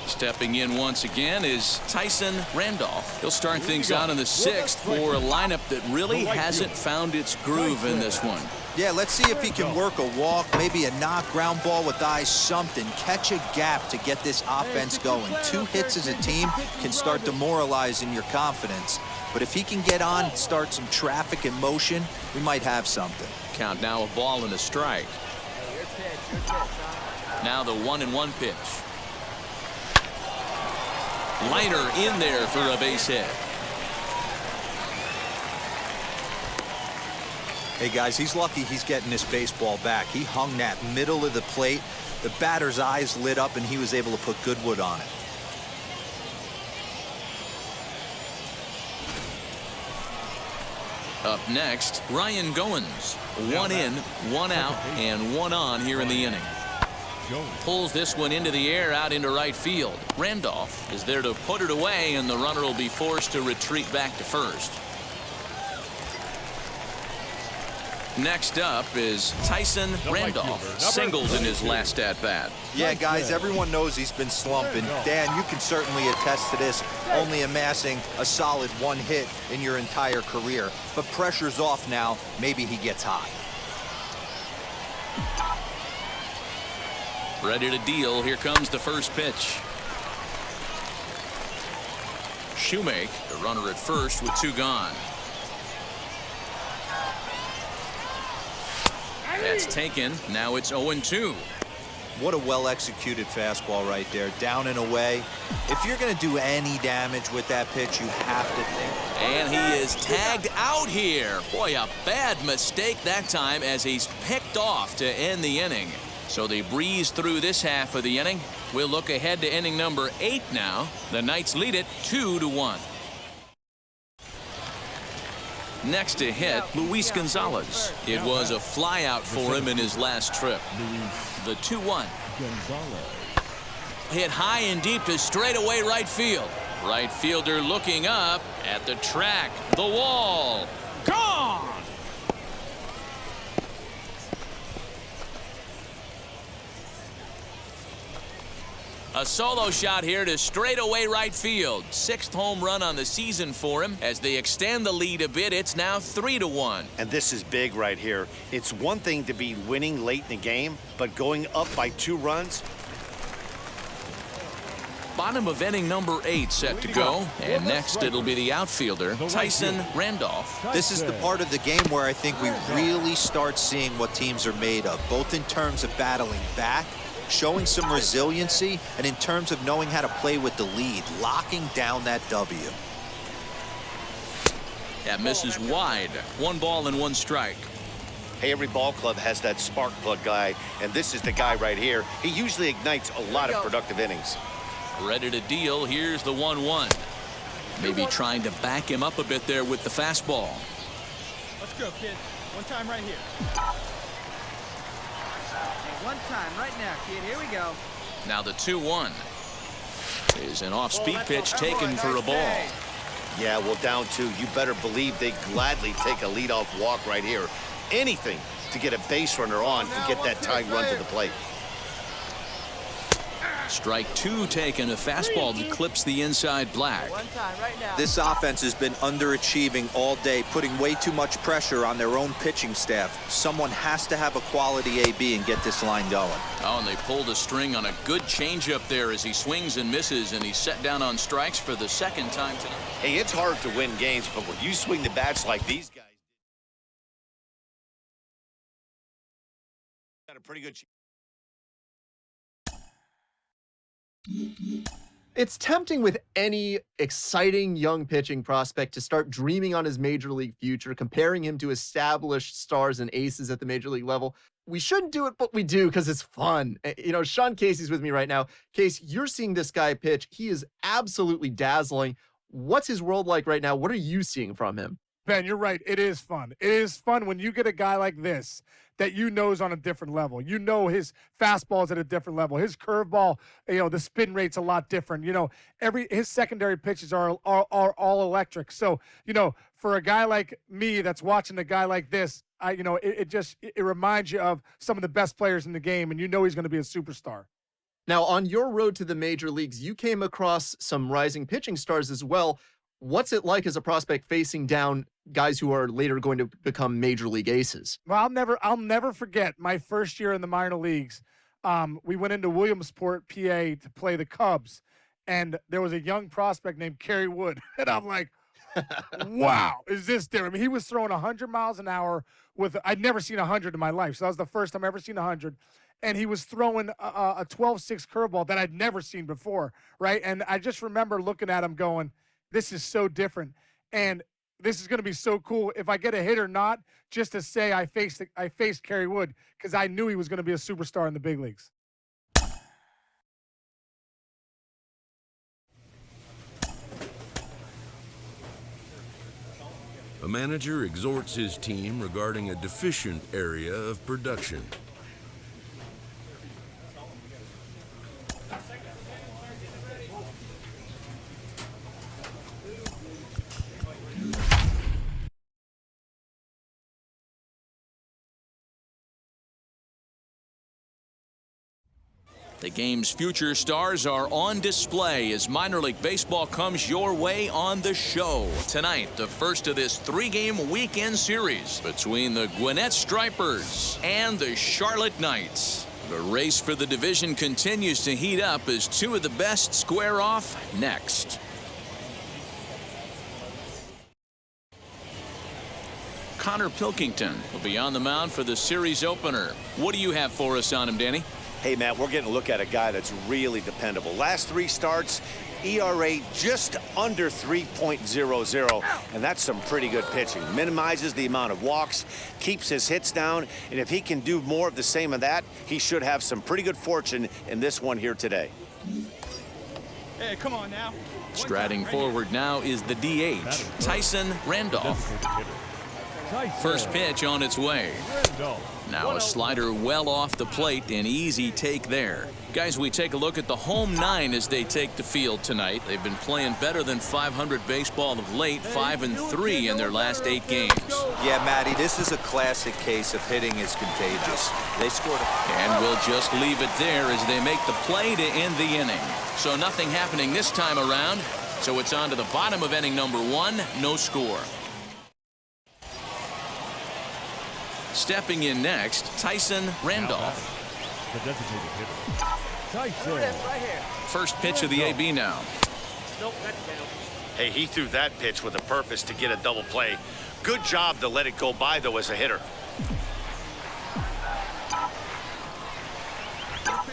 Stepping in once again is Tyson Randolph. He'll start things out in the 6th for a lineup that really hasn't found its groove in this one. Yeah, let's see if he can work a walk, maybe a knock, ground ball with eyes, something. Catch a gap to get this offense going. 2 hits as a team can start demoralizing your confidence. But if he can get on, start some traffic in motion, we might have something. Count now, a ball and a strike. Now the 1-1 pitch. Liner in there for a base hit. Hey, guys, he's lucky he's getting this baseball back. He hung that middle of the plate. The batter's eyes lit up, and he was able to put good wood on it. Up next, Ryan Goins. 1 in, 1 out, and 1 on here in the inning. Pulls this one into the air out into right field. Randolph is there to put it away, and the runner will be forced to retreat back to first. Next up is Tyson Randolph, singled in his last at-bat. Yeah, guys, everyone knows he's been slumping. Dan, you can certainly attest to this, only amassing a solid 1 hit in your entire career. But pressure's off now. Maybe he gets hot. Ready to deal. Here comes the first pitch. Shoemake, the runner at first with 2 gone. That's taken. Now it's 0-2. What a well-executed fastball right there, down and away. If you're going to do any damage with that pitch, you have to think. And he is tagged out here. Boy, a bad mistake that time as he's picked off to end the inning. So they breeze through this half of the inning. We'll look ahead to inning number 8 now. The Knights lead it 2-1. Next to hit, Luis Gonzalez. It was a flyout for him in his last trip. The 2-1. Hit high and deep to straightaway right field. Right fielder looking up at the track. The wall. Gone! A solo shot here to straightaway right field. 6th home run on the season for him. As they extend the lead a bit, it's now 3-1. And this is big right here. It's one thing to be winning late in the game, but going up by 2 runs. Bottom of inning number 8 set to go. And next it'll be the outfielder, Tyson Randolph. This is the part of the game where I think we really start seeing what teams are made of, both in terms of battling back, showing some resiliency, and in terms of knowing how to play with the lead, locking down that W. That misses wide. 1 ball and 1 strike. Hey, every ball club has that spark plug guy, and this is the guy right here. He usually ignites a lot of productive innings. Ready to deal. Here's the 1-1. Maybe trying to back him up a bit there with the fastball. Let's go, kid. One time right here. One time right now, kid. Here we go. Now the 2-1 is an off-speed pitch taken for a ball. Yeah, well, down 2. You better believe they gladly take a leadoff walk right here. Anything to get a base runner on and get that tying run to the plate. Strike 2 taken, a fastball that clips the inside black. One time right now. This offense has been underachieving all day, putting way too much pressure on their own pitching staff. Someone has to have a quality AB and get this line going. Oh, and they pulled a string on a good changeup there as he swings and misses, and he's set down on strikes for the 2nd time tonight. Hey, it's hard to win games, but when you swing the bats like these guys, got a pretty good chance. It's tempting with any exciting young pitching prospect to start dreaming on his major league future, comparing him to established stars and aces at the major league level. We shouldn't do it, but we do because it's fun. You know, Sean Casey's with me right now. Case, you're seeing this guy pitch. He is absolutely dazzling. What's his world like right now? What are you seeing from him? Ben, you're right. It is fun. It is fun when you get a guy like this that you know is on a different level. You know his fastball is at a different level. His curveball, you know, the spin rate's a lot different. You know, his secondary pitches are all electric. So, you know, for a guy like me that's watching a guy like this, it reminds you of some of the best players in the game, and you know he's going to be a superstar. Now, on your road to the major leagues, you came across some rising pitching stars as well. What's it like as a prospect facing down guys who are later going to become major league aces? Well, I'll never forget my first year in the minor leagues. We went into Williamsport, PA to play the Cubs, and there was a young prospect named Kerry Wood. And I'm like, wow, is this different? I mean, he was throwing 100 miles an hour I'd never seen 100 in my life. So that was the first time I ever seen 100. And he was throwing a 12-6 curveball that I'd never seen before, right? And I just remember looking at him going, this is so different, and this is going to be so cool if I get a hit or not, just to say I faced Kerry Wood, because I knew he was going to be a superstar in the big leagues. A manager exhorts his team regarding a deficient area of production. The game's future stars are on display as minor league baseball comes your way on the show. Tonight, the first of this 3-game weekend series between the Gwinnett Stripers and the Charlotte Knights. The race for the division continues to heat up as two of the best square off next. Connor Pilkington will be on the mound for the series opener. What do you have for us on him, Danny? Hey, Matt, we're getting a look at a guy that's really dependable. Last 3 starts, ERA just under 3.00, and that's some pretty good pitching. Minimizes the amount of walks, keeps his hits down, and if he can do more of the same of that, he should have some pretty good fortune in this one here today. Hey, come on now. Striding forward now is the DH, Tyson Randolph. First pitch on its way. Now a slider well off the plate, an easy take there. Guys, we take a look at the home 9 as they take the field tonight. They've been playing better than 500 baseball of late, 5-3 in their last 8 games. Yeah, Matty, this is a classic case of hitting is contagious. They scored And we'll just leave it there as they make the play to end the inning. So nothing happening this time around. So it's on to the bottom of inning number 1, no score. Stepping in next, Tyson Randolph. The designated hitter, Tyson. First pitch of the AB now. Hey, he threw that pitch with a purpose to get a double play. Good job to let it go by, though, as a hitter.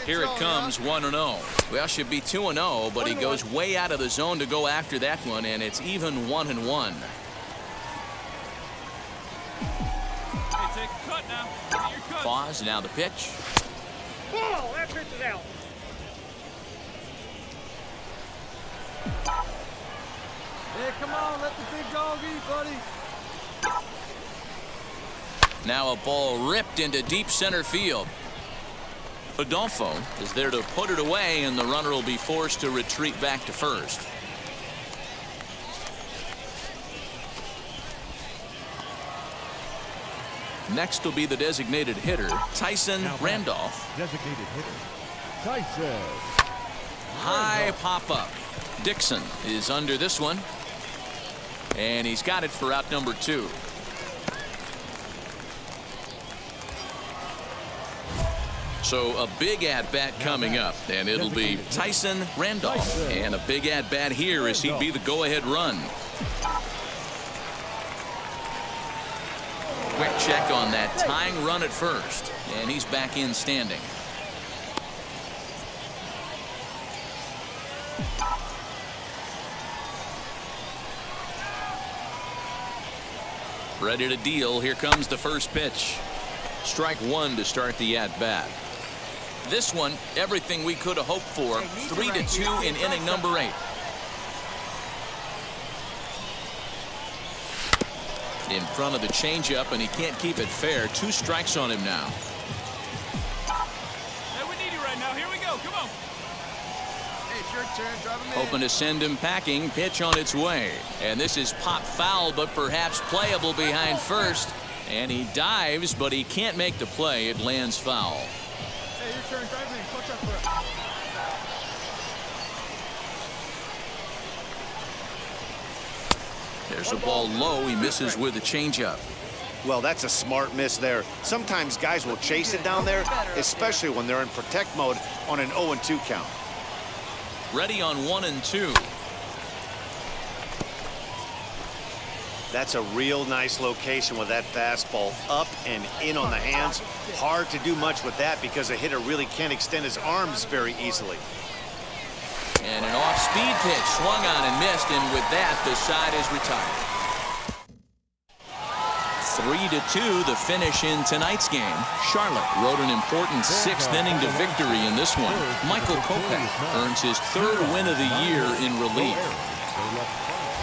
Here it comes, 1-0. Well, should be 2-0, but he goes way out of the zone to go after that one, and it's even 1-1. Pause, now the pitch. Whoa, that pitch is out. Hey, come on, let the big dog eat, buddy. Now a ball ripped into deep center field. Adolfo is there to put it away, and the runner will be forced to retreat back to first. Next will be the designated hitter, Tyson Randolph. Designated hitter, Tyson. High pop-up. Dixon is under this one. And he's got it for out number 2. So a big at-bat coming up, and it'll be Tyson Randolph. And a big at-bat here as he'd be the go-ahead run. Quick check on that tying run at first, and he's back in standing. Ready to deal. Here comes the first pitch. Strike 1 to start the at-bat. This one, everything we could have hoped for. 3-2 in inning number 8. In front of the changeup, and he can't keep it fair. 2 strikes on him now. Hey, we need you right now. Here we go. Come on. Hey, it's your turn. Drive him in. Hoping to send him packing. Pitch on its way. And this is pop foul, but perhaps playable behind first. And he dives, but he can't make the play. It lands foul. Hey, your turn. Drive him in. Clutch up for it. There's a ball low. He misses with a changeup. Well, that's a smart miss there. Sometimes guys will chase it down there, especially when they're in protect mode on an 0-2 count. Ready on 1-2. That's a real nice location with that fastball up and in on the hands. Hard to do much with that because a hitter really can't extend his arms very easily. And an off-speed pitch swung on and missed, and with that, the side is retired. 3-2, the finish in tonight's game. Charlotte wrote an important 6th inning to victory in this one. Michael Kopech earns his 3rd win of the year in relief.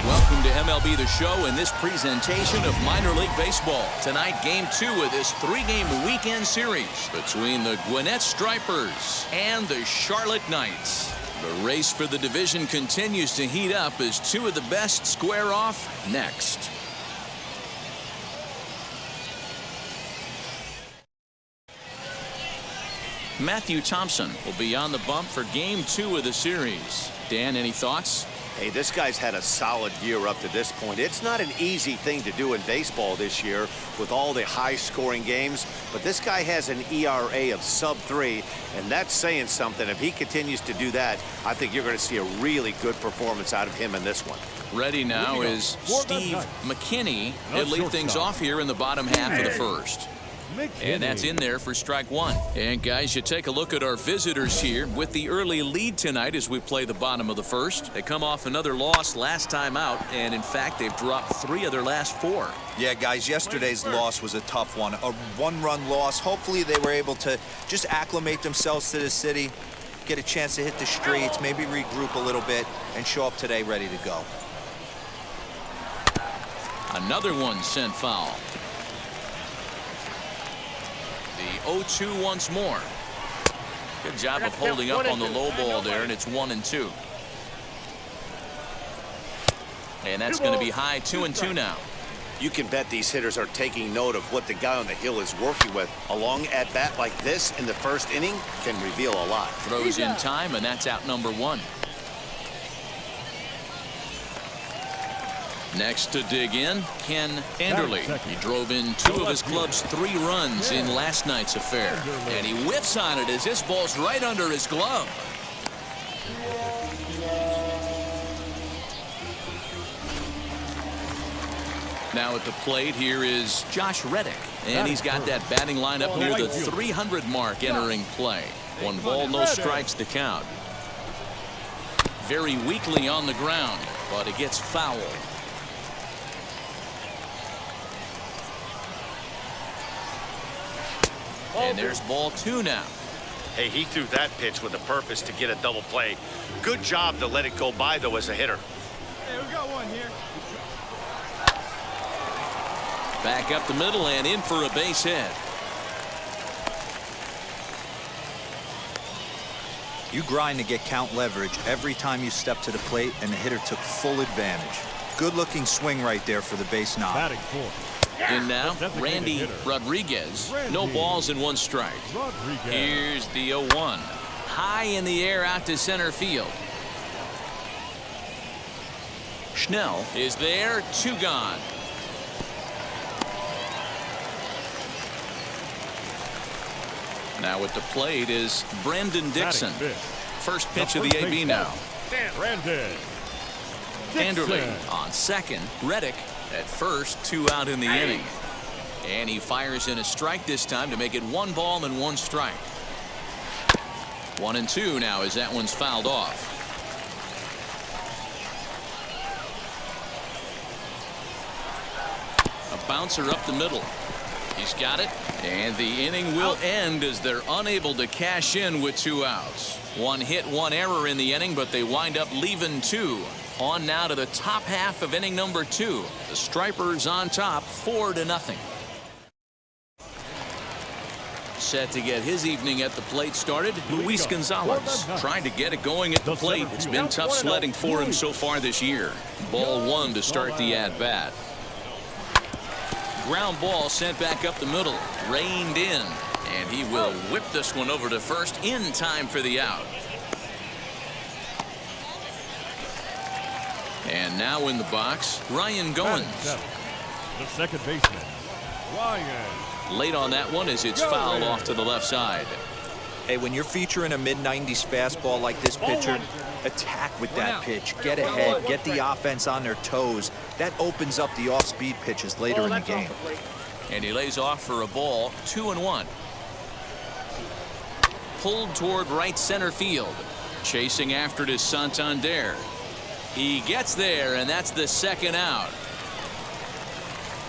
Welcome to MLB The Show and this presentation of minor league baseball. Tonight, game 2 of this 3-game weekend series between the Gwinnett Stripers and the Charlotte Knights. The race for the division continues to heat up as two of the best square off next. Matthew Thompson will be on the bump for game 2 of the series. Dan, any thoughts? Hey, this guy's had a solid year up to this point. It's not an easy thing to do in baseball this year with all the high-scoring games, but this guy has an ERA of sub-3, and that's saying something. If he continues to do that, I think you're going to see a really good performance out of him in this one. Ready now is Steve McKinney. He'll lead things off here in the bottom half of the first. And that's in there for strike 1. And guys, you take a look at our visitors here with the early lead tonight as we play the bottom of the first. They come off another loss last time out, and in fact they've dropped 3 of their last 4. Yeah, guys, yesterday's loss was a tough one. A 1-run loss. Hopefully they were able to just acclimate themselves to the city, get a chance to hit the streets, maybe regroup a little bit, and show up today ready to go. Another one sent foul. The 0-2 once more. Good job of holding up on the low ball there, and it's 1-2. And that's going to be high 2-2 now. You can bet these hitters are taking note of what the guy on the hill is working with. A long at-bat like this in the first inning can reveal a lot. Throws in time, and that's out number 1. Next to dig in, Ken Anderle. He drove in 2 of his club's 3 runs in last night's affair. And he whiffs on it as this ball's right under his glove. Now at the plate here is Josh Reddick. And he's got that batting lineup near the 300 mark entering play. 1 ball, no strikes the count. Very weakly on the ground, but it gets fouled. And there's ball 2 now. Hey, he threw that pitch with a purpose to get a double play. Good job to let it go by, though, as a hitter. Hey, we got one here. Back up the middle and in for a base hit. You grind to get count leverage every time you step to the plate, and the hitter took full advantage. Good-looking swing right there for the base knob. Batting 4th. In now, Randy Rodriguez. No balls and 1 strike. Here's the 0-1. High in the air out to center field. Schnell is there. 2 gone. Now at the plate is Brandon Dixon. First pitch of the AB now. Brandon Anderle on second. Reddick at first. 2 out in the inning. And he fires in a strike this time to make it 1 ball and 1 strike. 1-2 now as that one's fouled off. A bouncer up the middle. He's got it. And the inning will end as they're unable to cash in with 2 outs. 1 hit, 1 error in the inning, but they wind up leaving 2. On now to the top half of inning number 2. The Stripers on top 4-0. Set to get his evening at the plate started, Luis Gonzalez. Trying to get it going at the plate. It's been tough sledding for him so far this year. Ball 1 to start the at-bat. Ground ball sent back up the middle. Reined in. And he will whip this one over to first in time for the out. And now in the box, Ryan Goins. The second baseman, Ryan. Late on that one as it's fouled off to the left side. Hey, when you're featuring a mid-90s fastball like this pitcher, attack with that pitch. Get ahead, get the offense on their toes. That opens up the off-speed pitches later in the game. And he lays off for a ball. 2-1. Pulled toward right center field. Chasing after it is Santander. He gets there, and that's the 2nd out.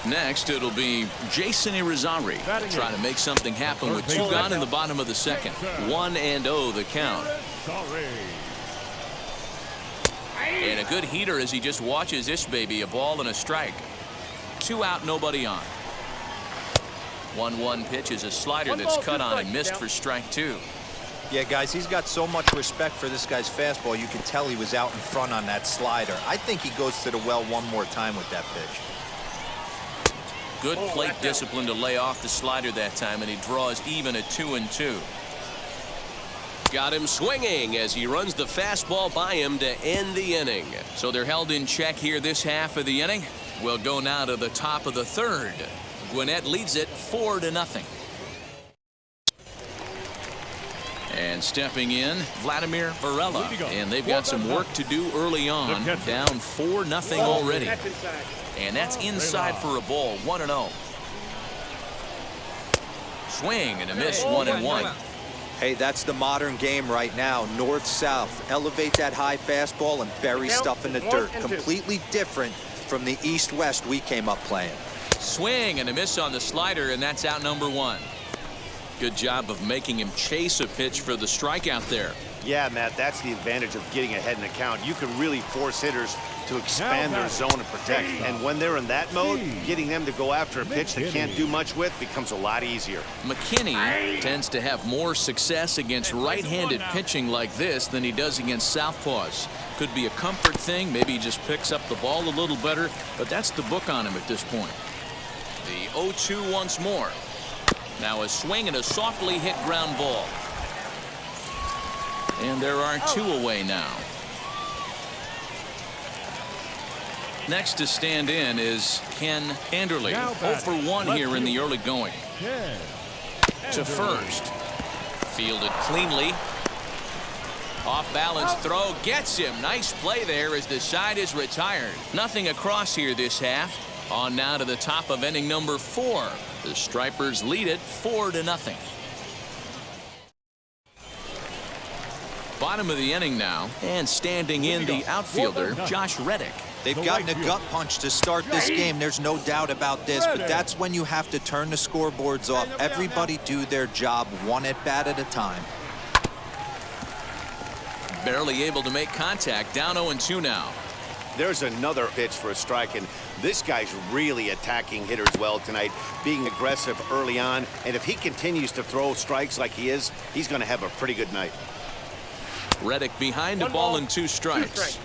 Next, it'll be Jason Irizarry trying to make something happen with 2 gone in the bottom of the 2nd. 1-0 the count. And a good heater as he just watches this baby, a ball and a strike. 2 out, nobody on. 1-1 pitch is a slider that's cut on and missed for strike 2. Yeah, guys, he's got so much respect for this guy's fastball. You can tell he was out in front on that slider. I think he goes to the well 1 more time with that pitch. Good plate discipline to lay off the slider that time, and he draws even at 2-2. got him swinging as he runs the fastball by him to end the inning. So they're held in check here this half of the inning. We'll go now to the top of the third. Gwinnett leads it 4-0. And stepping in, Vladimir Varela. And they've got some work to do early on. Down 4-0 already. And that's inside for a ball, 1-0. Swing and a miss, 1-1. Hey, that's the modern game right now. North-south. Elevate that high fastball and bury stuff in the dirt. Completely different from the east-west we came up playing. Swing and a miss on the slider, and that's out number 1. Good job of making him chase a pitch for the strikeout there. Yeah, Matt, that's the advantage of getting ahead in the count. You can really force hitters to expand their zone and protect. And when they're in that mode, getting them to go after a pitch they can't do much with becomes a lot easier. McKinney tends to have more success against right-handed pitching like this than he does against southpaws. Could be a comfort thing. Maybe he just picks up the ball a little better, but that's the book on him at this point. The 0-2 once more. Now a swing and a softly hit ground ball. And there are 2 away now. Next to stand in is Ken Anderle. 0 for 1 here in the early going. To first. Fielded cleanly. Off balance throw gets him. Nice play there as the side is retired. Nothing across here this half. On now to the top of inning number 4. The Stripers lead it 4-0. Bottom of the inning now, and standing in the outfielder, Josh Reddick. They've gotten a gut punch to start this game. There's no doubt about this, but that's when you have to turn the scoreboards off. Everybody do their job one at bat at a time. Barely able to make contact. Down 0-2 now. There's another pitch for a strike, and this guy's really attacking hitters well tonight, being aggressive early on. And if he continues to throw strikes like he is, he's going to have a pretty good night. Reddick behind a ball and 2 strikes.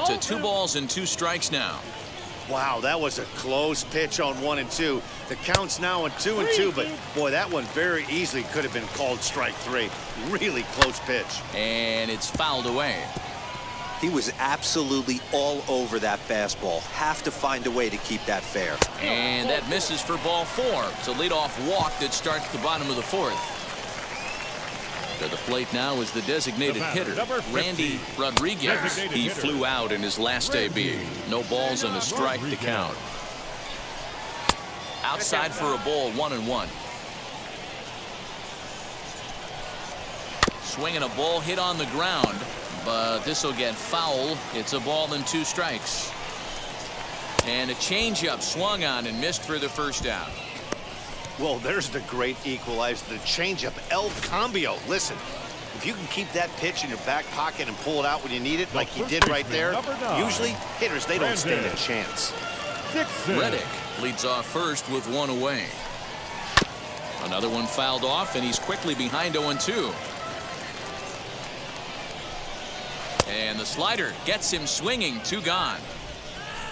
To 2 balls and 2 strikes now. Wow, that was a close pitch on 1 and 2. The count's now on 2 and 2, but boy, that one very easily could have been called strike 3. Really close pitch. And it's fouled away. He was absolutely all over that fastball. Have to find a way to keep that fair. And that misses for ball 4. It's a leadoff walk that starts the bottom of the 4th. To the plate now is the designated hitter, Randy Rodriguez. He flew out in his last AB. No balls and a strike to count. Outside for a ball, 1-1. Swinging a ball hit on the ground, but this will get foul. It's a ball and 2 strikes. And a changeup swung on and missed for the first out. Well, there's the great equalizer, the changeup, El Cambio. Listen, if you can keep that pitch in your back pocket and pull it out when you need it, like he did right there, usually hitters, they don't stand a chance. Reddick leads off first with 1 away. Another one fouled off, and he's quickly behind 0-2. And the slider gets him swinging. 2 gone.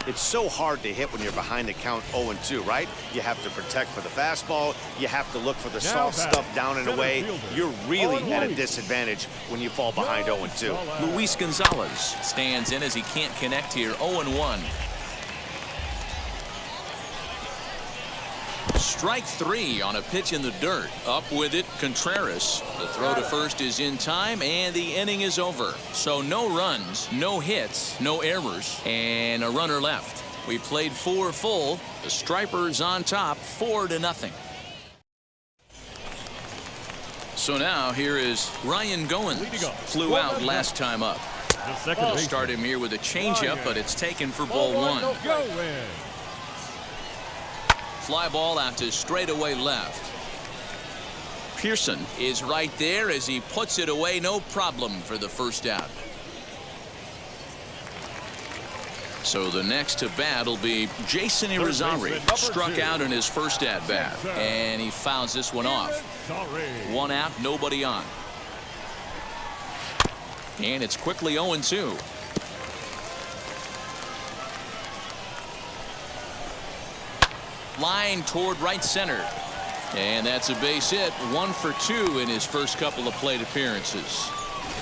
It's so hard to hit when you're behind the count 0-2, right? You have to protect for the fastball. You have to look for the soft stuff down and away. You're really at a disadvantage when you fall behind 0-2. Luis Gonzalez stands in as he can't connect here. 0-1. Strike 3 on a pitch in the dirt. Up with it, Contreras. The throw to first is in time, and the inning is over. So no runs, no hits, no errors, and a runner left. We played 4 full. The Stripers on top, 4-0. So now here is Ryan Goins. Flew out last time up. We'll start him here with a changeup, but it's taken for ball 1. Fly ball out to straightaway left. Pearson is right there as he puts it away. No problem for the first out. So the next to bat will be Jason Irizarry. Struck out in his first at bat, and he fouls this one off. 1 out, nobody on. And it's quickly 0-2. Line toward right center. And that's a base hit, 1 for 2 in his first couple of plate appearances.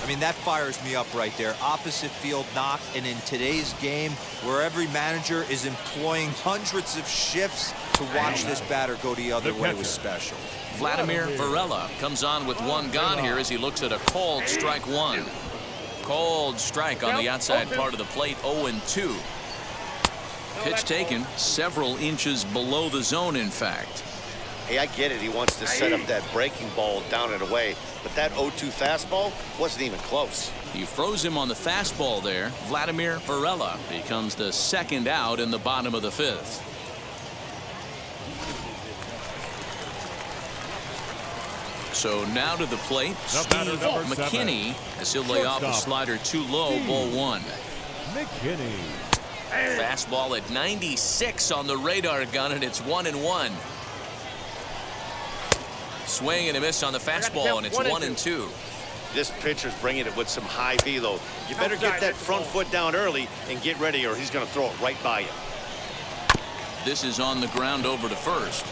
I mean, that fires me up right there. Opposite field knock, and in today's game, where every manager is employing hundreds of shifts, to watch this batter go the other way was special. Vladimir Varela comes on with one gone here as he looks at a called strike 1. Called strike on the outside part of the plate, 0-2. Pitch taken several inches below the zone, in fact. Hey, I get it. He wants to set up that breaking ball down and away, but that 0-2 fastball wasn't even close. He froze him on the fastball there. Vladimir Varela becomes the second out in the bottom of the 5th. So now to the plate, Steve McKinney, as he'll lay off a slider too low, ball 1. McKinney. Fastball at 96 on the radar gun, and it's 1-1. Swing and a miss on the fastball, and it's 1-2. This pitcher's bringing it with some high velo. You better get that front foot down early and get ready, or he's going to throw it right by you. This is on the ground over to first.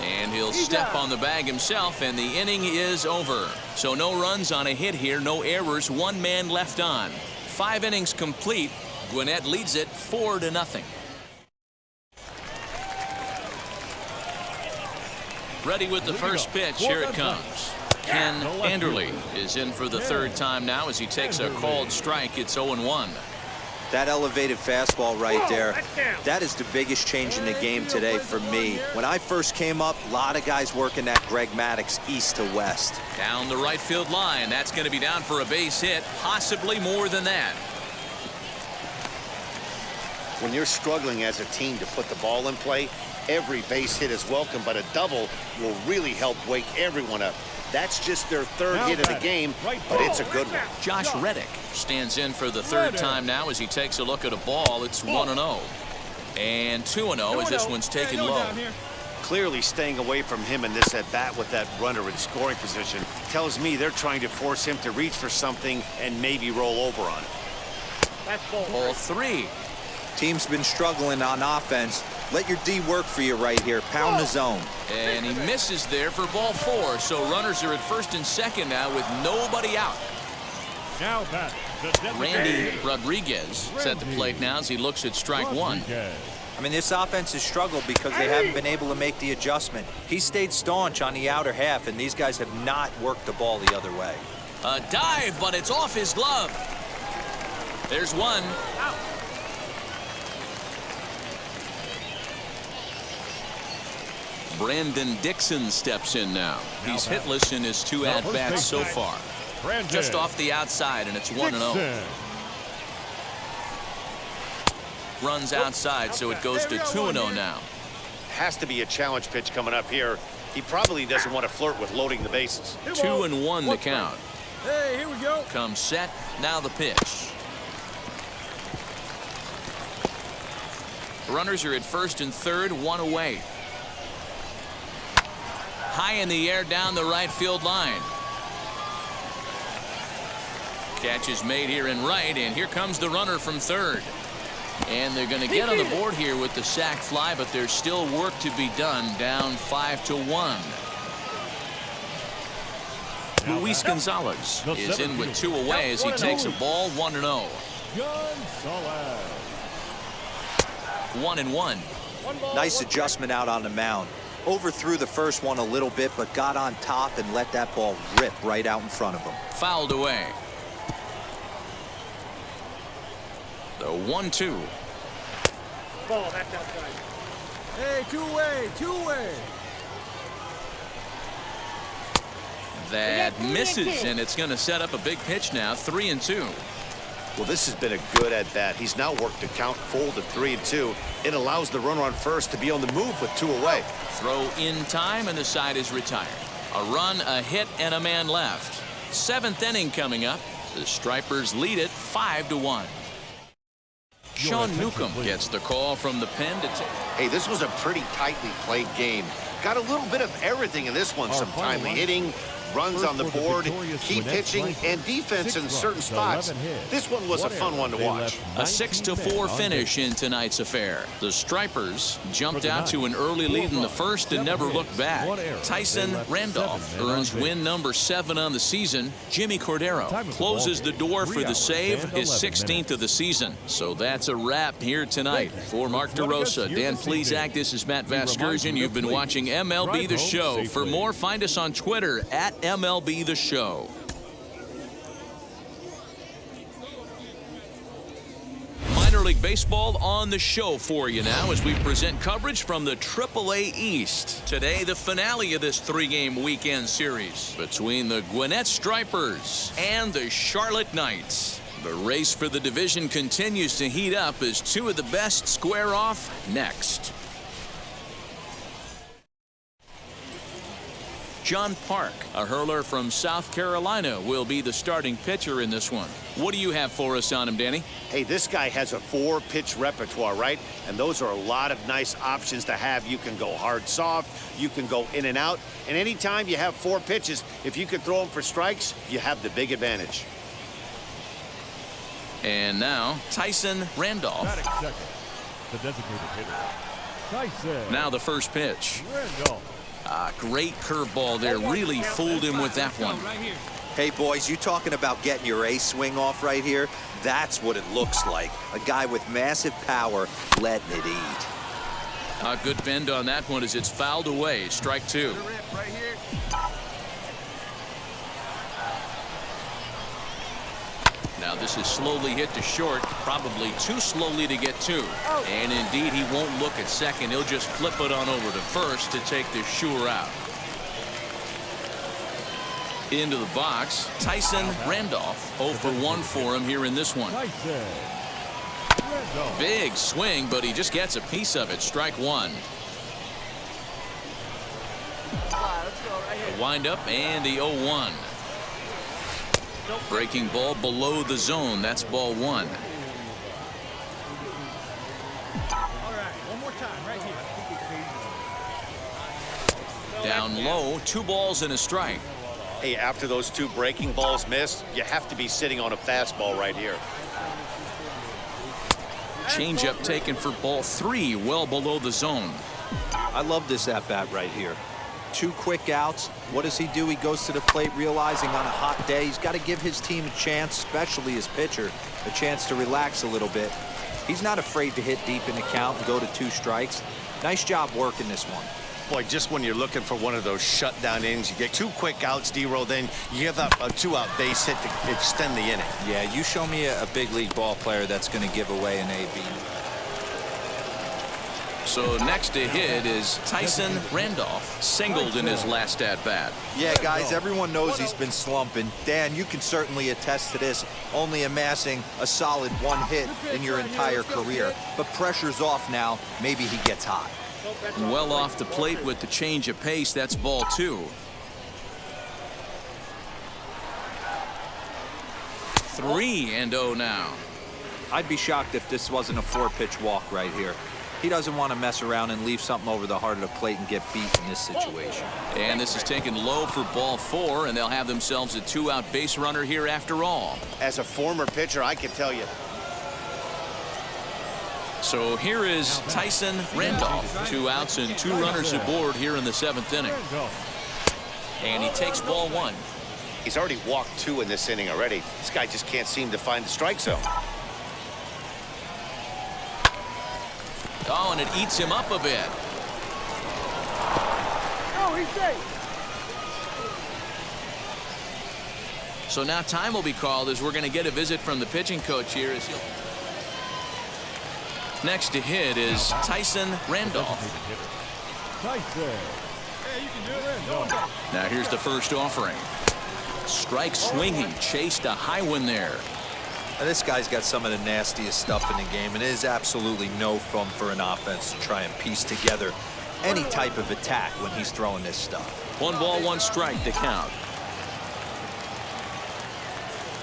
And he'll step on the bag himself, and the inning is over. So no runs on a hit here, no errors, 1 man left on. 5 innings complete. Gwinnett leads it 4-0. Ready with the first pitch. Here it comes. Ken Anderle is in for the 3rd time now as he takes a called strike. It's 0-1. That elevated fastball right there, that is the biggest change in the game today for me. When I first came up, a lot of guys working that Greg Maddux east to west. Down the right field line. That's going to be down for a base hit, possibly more than that. When you're struggling as a team to put the ball in play, every base hit is welcome, but a double will really help wake everyone up. That's just their 3rd hit of the game, but it's a good one. Josh Reddick stands in for the 3rd time now as he takes a look at a ball. It's 1-0. And 2-0 as this one's taken low. Clearly staying away from him in this at-bat with that runner in scoring position tells me they're trying to force him to reach for something and maybe roll over on it. That's ball 3. Team's been struggling on offense. Let your D work for you right here. Pound the zone. And he misses there for ball 4. So runners are at 1st and 2nd now with nobody out. Now back. Randy Rodriguez is at the plate now as he looks at strike 1. I mean, this offense has struggled because they haven't been able to make the adjustment. He stayed staunch on the outer half, and these guys have not worked the ball the other way. A dive, but it's off his glove. There's 1. Brandon Dixon steps in now. He's hitless in his 2 at-bats so far. Just off the outside, and it's 1-0. Runs outside, so it goes to 2-0 now. Has to be a challenge pitch coming up here. He probably doesn't want to flirt with loading the bases. 2-1 the count. Hey, here we go. Comes set. Now the pitch. Runners are at 1st and 3rd, 1 away. High in the air down the right field line. Catch is made here in right, and here comes the runner from 3rd. And they're going to get on the board here with the sac fly, but there's still work to be done. Down 5-1. Luis Gonzalez is in with 2 away as he takes a ball. 1-0. 1-1. Nice adjustment out on the mound. Overthrew the first one a little bit, but got on top and let that ball rip right out in front of him. Fouled away. The 1-2. Ball, that's outside. Hey, two-way. That misses, and it's going to set up a big pitch now. 3-2. Well, this has been a good at-bat. He's now worked the count full to 3-2. It allows the runner on first to be on the move with 2 away. Throw in time, and the side is retired. A run, a hit, and a man left. 7th inning coming up. The Stripers lead it 5-1. Sean Newcomb gets the call from the pen to take. Hey, this was a pretty tightly played game. Got a little bit of everything in this one. Some timely hitting, runs First on the for the board, victorious key Gwinnett pitching, Strikers. and defense 6 in certain runs, spots. 11 hits. This one was a fun one to They watch. left A 19 6-4 men on finish base. in tonight's affair. The Stripers jumped For the out to an early lead in the first and 7 never hits, looked back. 1 error. Tyson They left Randolph 7 men on earns base. win number 7 on the season. Jimmy Cordero Time of the closes ball the game, door 3 for the hours save, and his 11 16th minutes. of the season. So that's a wrap here tonight. For Mark DeRosa, Dan Plesac, this is Matt Vasgersian. You've been watching MLB The Show. For more, find us on Twitter at MLB The Show. Minor League Baseball on the show for you now as we present coverage from the AAA East. Today, the finale of this 3-game weekend series between the Gwinnett Stripers and the Charlotte Knights. The race for the division continues to heat up as 2 of the best square off next. John Park, a hurler from South Carolina, will be the starting pitcher in this one. What do you have for us on him, Danny? Hey, this guy has a 4-pitch repertoire, right? And those are a lot of nice options to have. You can go hard, soft. You can go in and out. And anytime you have 4 pitches, if you can throw them for strikes, you have the big advantage. And now, Tyson Randolph. Batting second, the designated hitter, Tyson Now the first pitch. Randolph. Great curveball there. Really fooled him with that one. Hey, boys, you talking about getting your ace swing off right here? That's what it looks like. A guy with massive power letting it eat. A good bend on that one as it's fouled away. Strike 2. Now this is slowly hit to short, probably too slowly to get to. And indeed, he won't look at second. He'll just flip it on over to first to take the sure out. Into the box, Tyson Randolph. 0 for 1 for him here in this one. Tyson Randolph. Big swing, but he just gets a piece of it. Strike 1. A windup and the 0-1. Breaking ball below the zone. That's ball 1. All right, one more time, right here. Down low, 2 balls and a strike. Hey, after those 2 breaking balls missed, you have to be sitting on a fastball right here. Changeup taken for ball 3, well below the zone. I love this at-bat right here. 2 quick outs. What does he do? He goes to the plate realizing on a hot day he's got to give his team a chance, especially his pitcher, a chance to relax a little bit. He's not afraid to hit deep in the count and go to 2 strikes. Nice job working this one. Boy, just when you're looking for one of those shutdown innings, you get 2 quick outs, D-Roll, then you give up a 2-out base hit to extend the inning. Yeah, you show me a big league ball player that's going to give away an AB. So next to hit is Tyson Randolph, singled in his last at-bat. Yeah, guys, everyone knows he's been slumping. Dan, you can certainly attest to this, only amassing a solid 1 hit in your entire career. But pressure's off now. Maybe he gets hot. Well off the plate with the change of pace. That's ball 2. 3-0 now. I'd be shocked if this wasn't a 4-pitch walk right here. He doesn't want to mess around and leave something over the heart of the plate and get beat in this situation. And this is taken low for ball 4, and they'll have themselves a 2-out base runner here after all. As a former pitcher, I can tell you. So here is Tyson Randolph. 2 outs and 2 runners aboard here in the 7th inning. And he takes ball 1. He's already walked 2 in this inning already. This guy just can't seem to find the strike zone. Oh, and it eats him up a bit. Oh, he's safe. So now time will be called as we're going to get a visit from the pitching coach here. As he'll... Next to hit is Tyson Randolph. Tyson. Hey, you can do it. Now here's the first offering. Strike swinging, chased a high one there. Now, this guy's got some of the nastiest stuff in the game, and it is absolutely no fun for an offense to try and piece together any type of attack when he's throwing this stuff. 1 ball, 1 strike to count.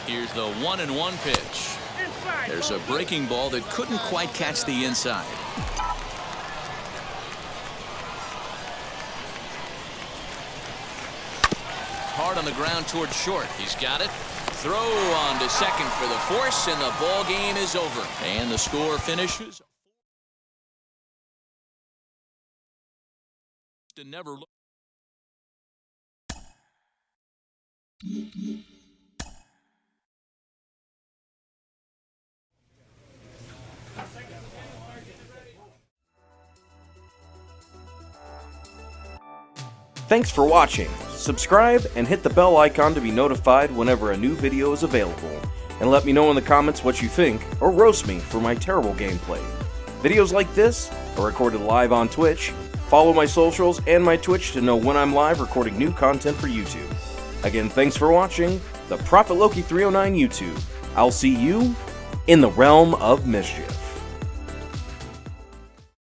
Here's the 1-1 pitch. There's a breaking ball that couldn't quite catch the inside. hard on the ground towards short. He's got it. Throw on to second for the force, and the ball game is over. And the score finishes. To never look. Thanks for watching. Subscribe and hit the bell icon to be notified whenever a new video is available. And let me know in the comments what you think, or roast me for my terrible gameplay. Videos like this are recorded live on Twitch. Follow my socials and my Twitch to know when I'm live recording new content for YouTube. Again, thanks for watching the Prophet Loki 309 YouTube. I'll see you in the realm of mischief.